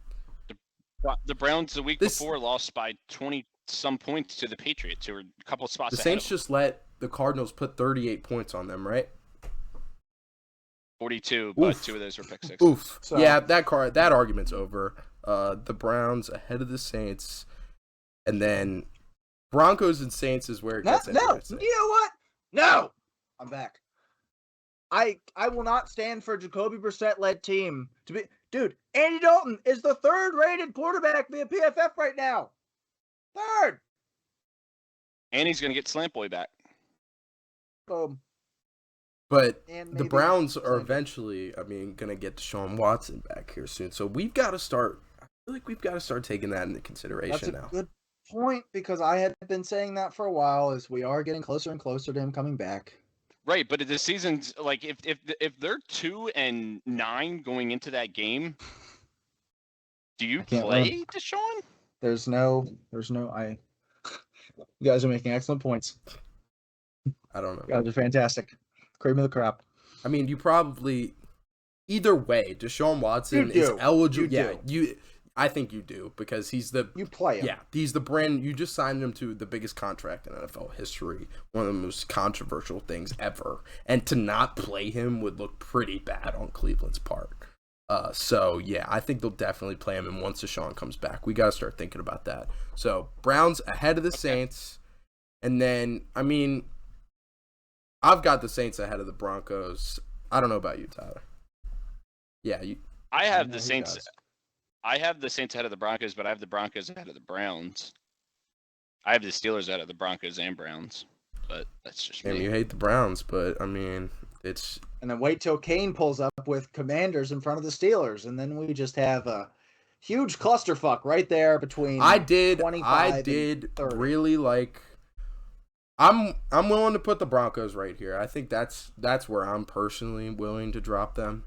The Browns the week before lost by 20-some points to the Patriots, who were a couple spots The ahead Saints of them. just let the Cardinals put 38 points on them, right? 42, but Oof. 2 of those were pick 6. Oof. So- Yeah, that argument's over. The Browns ahead of the Saints, and then Broncos and Saints is where it gets interesting. You know what? No, I'm back. I will not stand for a Jacoby Brissett-led team to be. Dude, Andy Dalton is the 3rd-rated quarterback via PFF right now. 3rd. And he's going to get Slant Boy back. Boom. But And the maybe Browns are Slant- eventually, gonna get Deshaun Watson back here soon. So we've got to start. I feel like we've got to start taking that into That's consideration a now. good point because I had been saying that for a while. As we are getting closer and closer to him coming back. Right, but the season's like if they're 2-9 going into that game, do you play Deshaun? There's no. You guys are making excellent points. I don't know. You guys are fantastic. Cream of the crop. I mean, you probably either way, Deshaun Watson You do. is eligible. You do. I think you do because he's the You play him. yeah, he's the brand. You just signed him to the biggest contract in NFL history, one of the most controversial things ever, and to not play him would look pretty bad on Cleveland's part. So yeah, I think they'll definitely play him, and once Deshaun comes back, we gotta start thinking about that. So Browns ahead of the Saints, and then I mean, I've got the Saints ahead of the Broncos. I don't know about you, Tyler. Yeah, I know have the he Saints. does. I have the Saints ahead of the Broncos, but I have the Broncos ahead of the Browns. I have the Steelers ahead of the Broncos and Browns, but that's just and me. you hate the Browns, but I mean, it's And then wait till Kane pulls up with Commanders in front of the Steelers, and then we just have a huge clusterfuck right there between. I did 25 and 30. really like. I'm willing to put the Broncos right here. I think that's where I'm personally willing to drop them.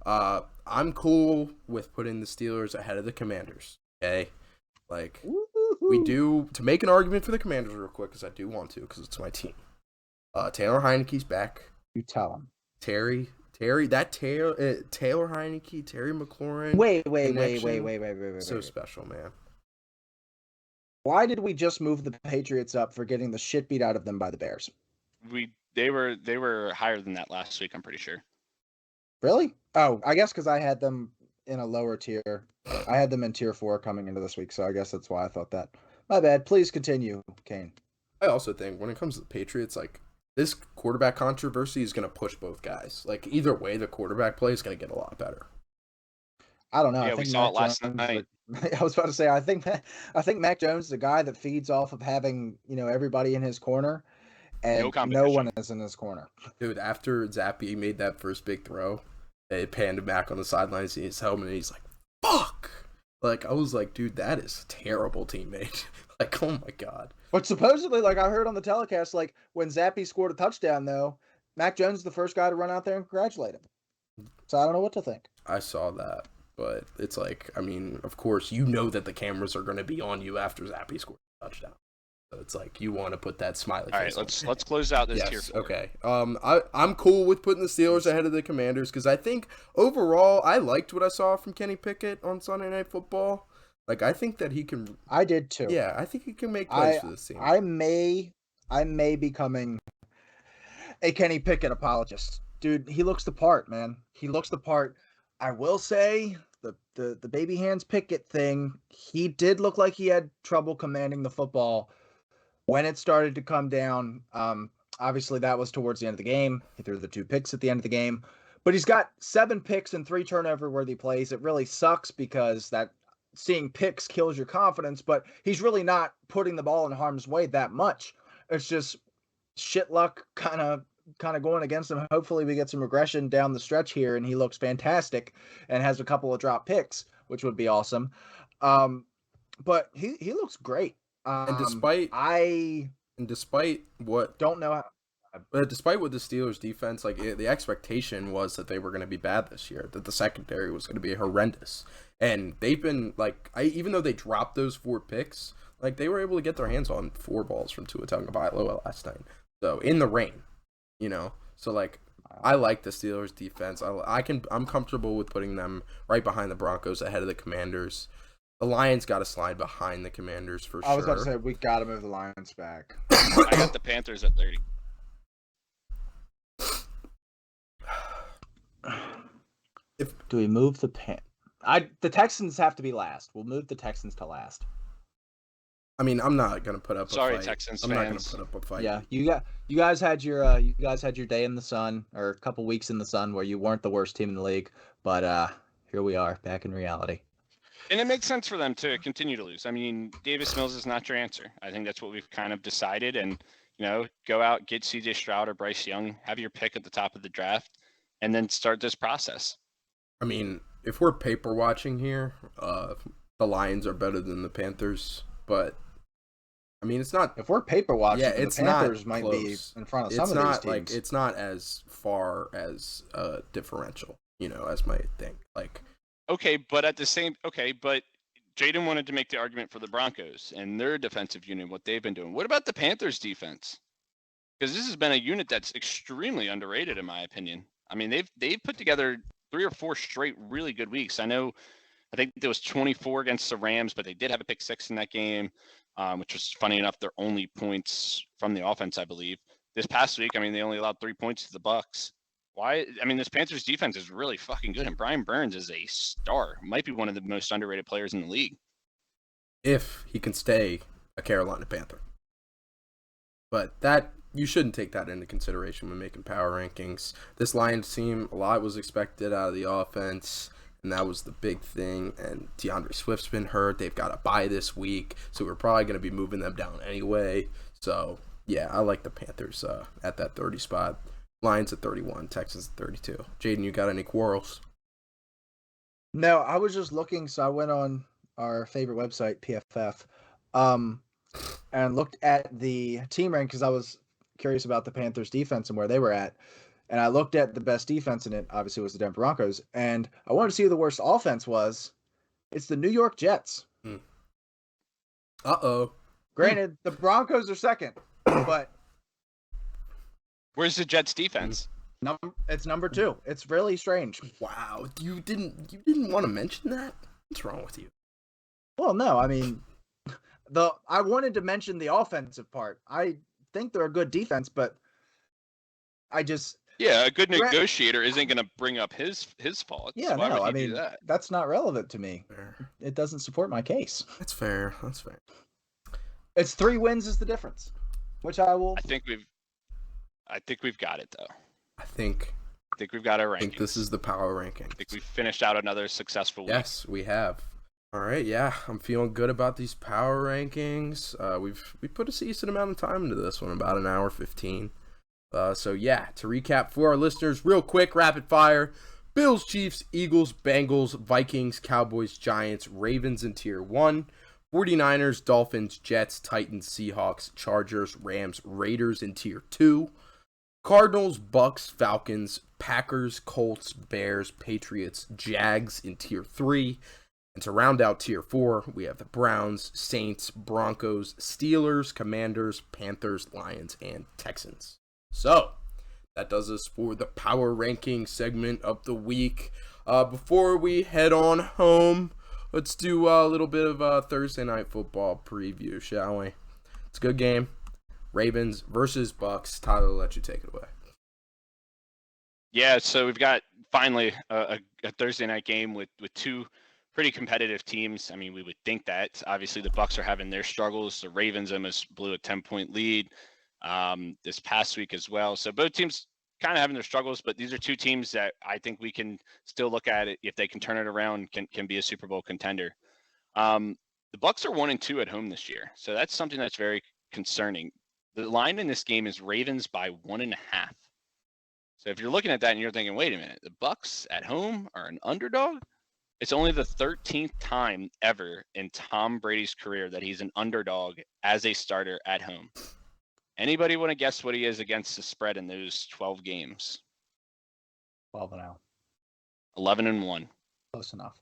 I'm cool with putting the Steelers ahead of the Commanders. Okay, like we do to make an argument for the Commanders real quick because I do want to because it's my team. Taylor Heineke's back. You tell him. Taylor Heineke, Terry McLaurin. Wait. So special, man. Why did we just move the Patriots up for getting the shit beat out of them by the Bears? They were higher than that last week, I'm pretty sure. Really? Oh, I guess because I had them in a lower tier. I had them in tier 4 coming into this week, so I guess that's why I thought that. My bad. Please continue, Kane. I also think when it comes to the Patriots, like this quarterback controversy is going to push both guys. Like either way, the quarterback play is going to get a lot better. I don't know. Yeah, I think we saw it Mac last Jones, night. I was about to say, I think Mac Jones is the guy that feeds off of having, everybody in his corner, and no competition. one is in his corner. Dude, after Zappe made that first big throw, they panned him back on the sidelines in his helmet, and he's like, fuck! Like, I was like, dude, that is a terrible teammate. Like, oh my god. But supposedly, like I heard on the telecast, like when Zappe scored a touchdown, though, Mac Jones is the first guy to run out there and congratulate him. So I don't know what to think. I saw that. But it's like, I mean, of course, you know that the cameras are going to be on you after Zappe scores a touchdown. So it's like you want to put that smiley face. All right, let's close out this yes, tier 4. Okay. I'm cool with putting the Steelers ahead of the Commanders because I think overall I liked what I saw from Kenny Pickett on Sunday Night Football. Like I think that he can. I did too. Yeah, I think he can make plays for this team. I may becoming a Kenny Pickett apologist. Dude, he looks the part, man. He looks the part. I will say the baby hands Pickett thing, he did look like he had trouble commanding the football when it started to come down. Obviously that was towards the end of the game. He threw the 2 picks at the end of the game, but he's got 7 picks and 3 turnover worthy plays. It really sucks because that seeing picks kills your confidence, but he's really not putting the ball in harm's way that much. It's just shit luck kind of going against him. Hopefully we get some regression down the stretch here and he looks fantastic and has a couple of drop picks, which would be awesome. But he looks great. And despite what don't know how, but despite what the Steelers defense, like the expectation was that they were going to be bad this year, that the secondary was going to be horrendous. And they've been like, even though they dropped those 4 picks, like they were able to get their hands on 4 balls from Tua Tagovailoa last night. So in the rain, so like I like the Steelers defense. I'm comfortable with putting them right behind the Broncos ahead of the Commanders. The Lions got to slide behind the Commanders for sure. I was about to say we got to move the Lions back. I got the Panthers at 30. Do we move the the Texans have to be last. We'll move the Texans to last. I mean, I'm not gonna put up a fight. Sorry, Texans I'm fans. not gonna put up a fight. Yeah, you guys had your day in the sun, or a couple weeks in the sun where you weren't the worst team in the league, but here we are back in reality. And it makes sense for them to continue to lose. I mean, Davis Mills is not your answer. I think that's what we've kind of decided. And go out, get C.J. Stroud or Bryce Young, have your pick at the top of the draft, and then start this process. I mean, if we're paper watching here, the Lions are better than the Panthers, but I mean, it's not. If we're paper watching, Yeah, the it's Panthers not might close. be in front of It's some of these not teams. it's not as far as differential, as my thing. Like, Okay, but but Jaden wanted to make the argument for the Broncos and their defensive unit, what they've been doing. What about the Panthers defense? Because this has been a unit that's extremely underrated, in my opinion. I mean, they've put together 3 or 4 straight really good weeks. I think there was 24 against the Rams, but they did have a pick 6 in that game, which was funny enough, their only points from the offense, I believe. This past week, I mean, they only allowed 3 points to the Bucs. Why? I mean, this Panthers defense is really fucking good, and Brian Burns is a star. Might be one of the most underrated players in the league. if he can stay a Carolina Panther. But that you shouldn't take that into consideration when making power rankings. This Lions team, a lot was expected out of the offense, and that was the big thing. And DeAndre Swift's been hurt. They've got a bye this week, so we're probably going to be moving them down anyway. So, yeah, I like the Panthers at that 30 spot. Lions at 31, Texans at 32. Jaden, you got any quarrels? No, I was just looking, so I went on our favorite website, PFF, and looked at the team rank because I was curious about the Panthers defense and where they were at. And I looked at the best defense in it, obviously, was the Denver Broncos. And I wanted to see who the worst offense was. It's the New York Jets. Uh-oh. Granted, the Broncos are second, but Where's the Jets defense? it's number 2. It's really strange. Wow. You didn't want to mention that? What's wrong with you? Well, no, I mean, I wanted to mention the offensive part. I think they're a good defense, but I just Yeah, a good negotiator isn't going to bring up his faults. Yeah, Why no, would I he mean do that? that's not relevant to me. Fair. It doesn't support my case. That's fair. It's 3 wins is the difference, which I will. I think we've got it though. I think we've got our rankings. I think this is the power ranking. I think we finished out another successful week. Yes, we have. All right, yeah, I'm feeling good about these power rankings. We put a decent amount of time into this one, about an hour 15. So yeah, to recap for our listeners, real quick, rapid fire: Bills, Chiefs, Eagles, Bengals, Vikings, Cowboys, Giants, Ravens in tier 1, 49ers, Dolphins, Jets, Titans, Seahawks, Chargers, Rams, Raiders in tier 2, Cardinals, Bucks, Falcons, Packers, Colts, Bears, Patriots, Jags in tier 3. And to round out tier 4, we have the Browns, Saints, Broncos, Steelers, Commanders, Panthers, Lions, and Texans. So, that does us for the power ranking segment of the week. Before we head on home, let's do a little bit of a Thursday night football preview, shall we? It's a good game. Ravens versus Bucs. Tyler, I'll let you take it away. Yeah, so we've got finally a Thursday night game with 2 pretty competitive teams. I mean, we would think that. Obviously, the Bucs are having their struggles. The Ravens almost blew a 10-point lead this past week as well. So both teams kind of having their struggles, but these are 2 teams that I think we can still look at it if they can turn it around, can be a Super Bowl contender. The Bucs are 1-2 at home this year, so that's something that's very concerning. The line in this game is Ravens by 1.5. So if you're looking at that and you're thinking, wait a minute, the Bucs at home are an underdog? It's only the 13th time ever in Tom Brady's career that he's an underdog as a starter at home. Anybody want to guess what he is against the spread in those 12 games? 12-0. 11-1. Close enough.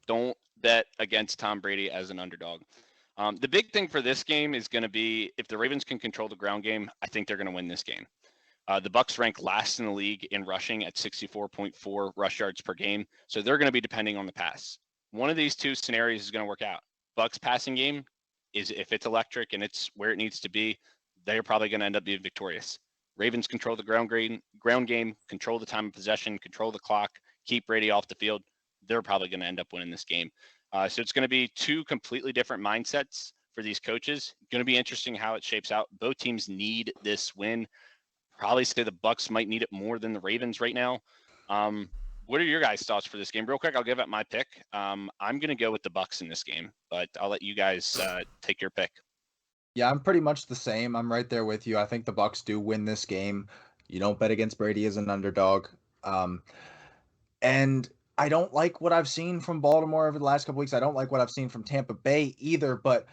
Don't bet against Tom Brady as an underdog. The big thing for this game is going to be if the Ravens can control the ground game, I think they're going to win this game. The Bucs rank last in the league in rushing at 64.4 rush yards per game, so they're going to be depending on the pass. One of these 2 scenarios is going to work out. Bucs passing game is, if it's electric and it's where it needs to be, they're probably going to end up being victorious. Ravens control the ground game, control the time of possession, control the clock, keep Brady off the field. They're probably going to end up winning this game. So it's going to be 2 completely different mindsets for these coaches. Going to be interesting how it shapes out. Both teams need this win. Probably say the Bucs might need it more than the Ravens right now. What are your guys' thoughts for this game? Real quick, I'll give out my pick. I'm going to go with the Bucs in this game, but I'll let you guys take your pick. Yeah, I'm pretty much the same. I'm right there with you. I think the Bucs do win this game. You don't bet against Brady as an underdog. And I don't like what I've seen from Baltimore over the last couple weeks. I don't like what I've seen from Tampa Bay either, but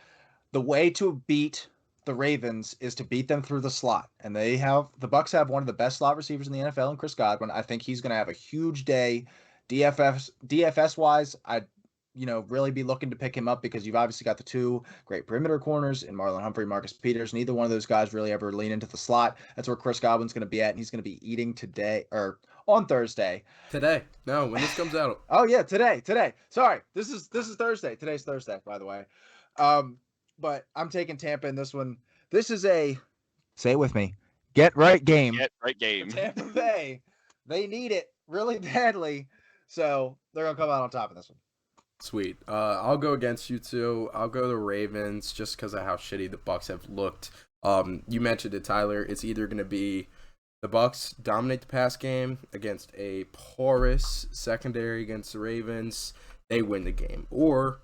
the way to beat the Ravens is to beat them through the slot. And the Bucs have one of the best slot receivers in the NFL in Chris Godwin. I think he's going to have a huge day. DFS wise, I'd really be looking to pick him up because you've obviously got the two great perimeter corners in Marlon Humphrey, Marcus Peters. Neither one of those guys really ever lean into the slot. That's where Chris Godwin's going to be at, and he's going to be eating today or on Thursday. Today. No, when this comes out. Oh yeah, today. Sorry, this is Thursday. Today's Thursday, by the way. But I'm taking Tampa in this one. This is a say it with me. Get right game. Get right game. Tampa Bay. They need it really badly, so they're gonna come out on top of this one. Sweet. I'll go against you too. I'll go the Ravens just because of how shitty the Bucs have looked. You mentioned it, Tyler. It's either going to be the Bucs dominate the pass game against a porous secondary against the Ravens. They win the game. Or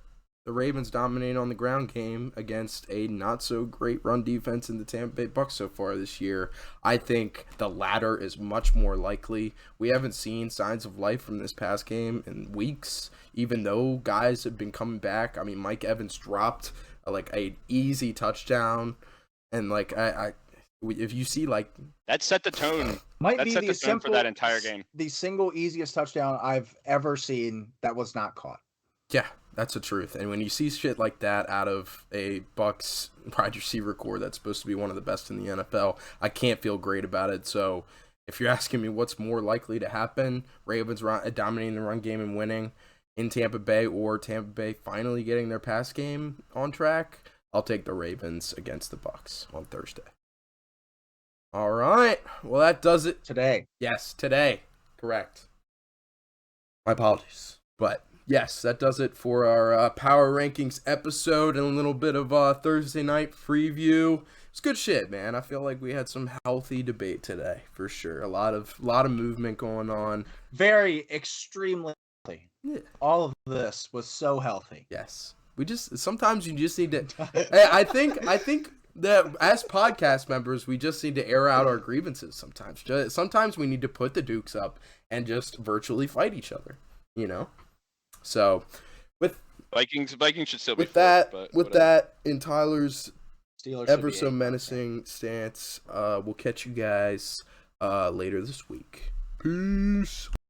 the Ravens dominate on the ground game against a not-so-great run defense in the Tampa Bay Bucs so far this year. I think the latter is much more likely. We haven't seen signs of life from this pass game in weeks, even though guys have been coming back. I mean, Mike Evans dropped an easy touchdown, and if you see that set the tone. Might be the tone for that entire game. The single easiest touchdown I've ever seen that was not caught. Yeah, that's the truth. And when you see shit like that out of a Bucs wide receiver core that's supposed to be one of the best in the NFL, I can't feel great about it. So if you're asking me what's more likely to happen, Ravens dominating the run game and winning in Tampa Bay, or Tampa Bay finally getting their pass game on track, I'll take the Ravens against the Bucs on Thursday. All right. Well, that does it. Today. Yes, today. Correct. My apologies. But yes, that does it for our Power Rankings episode and a little bit of Thursday night preview. It's good shit, man. I feel like we had some healthy debate today, for sure. A lot of movement going on. Very extremely healthy. Yeah. All of this was so healthy. Yes. Sometimes you just need to. I think that as podcast members, we just need to air out our grievances sometimes. Sometimes we need to put the Dukes up and just virtually fight each other, So, with Vikings should still be with that, fourth, with that in Tyler's Steelers ever so menacing stance, we'll catch you guys later this week. Peace.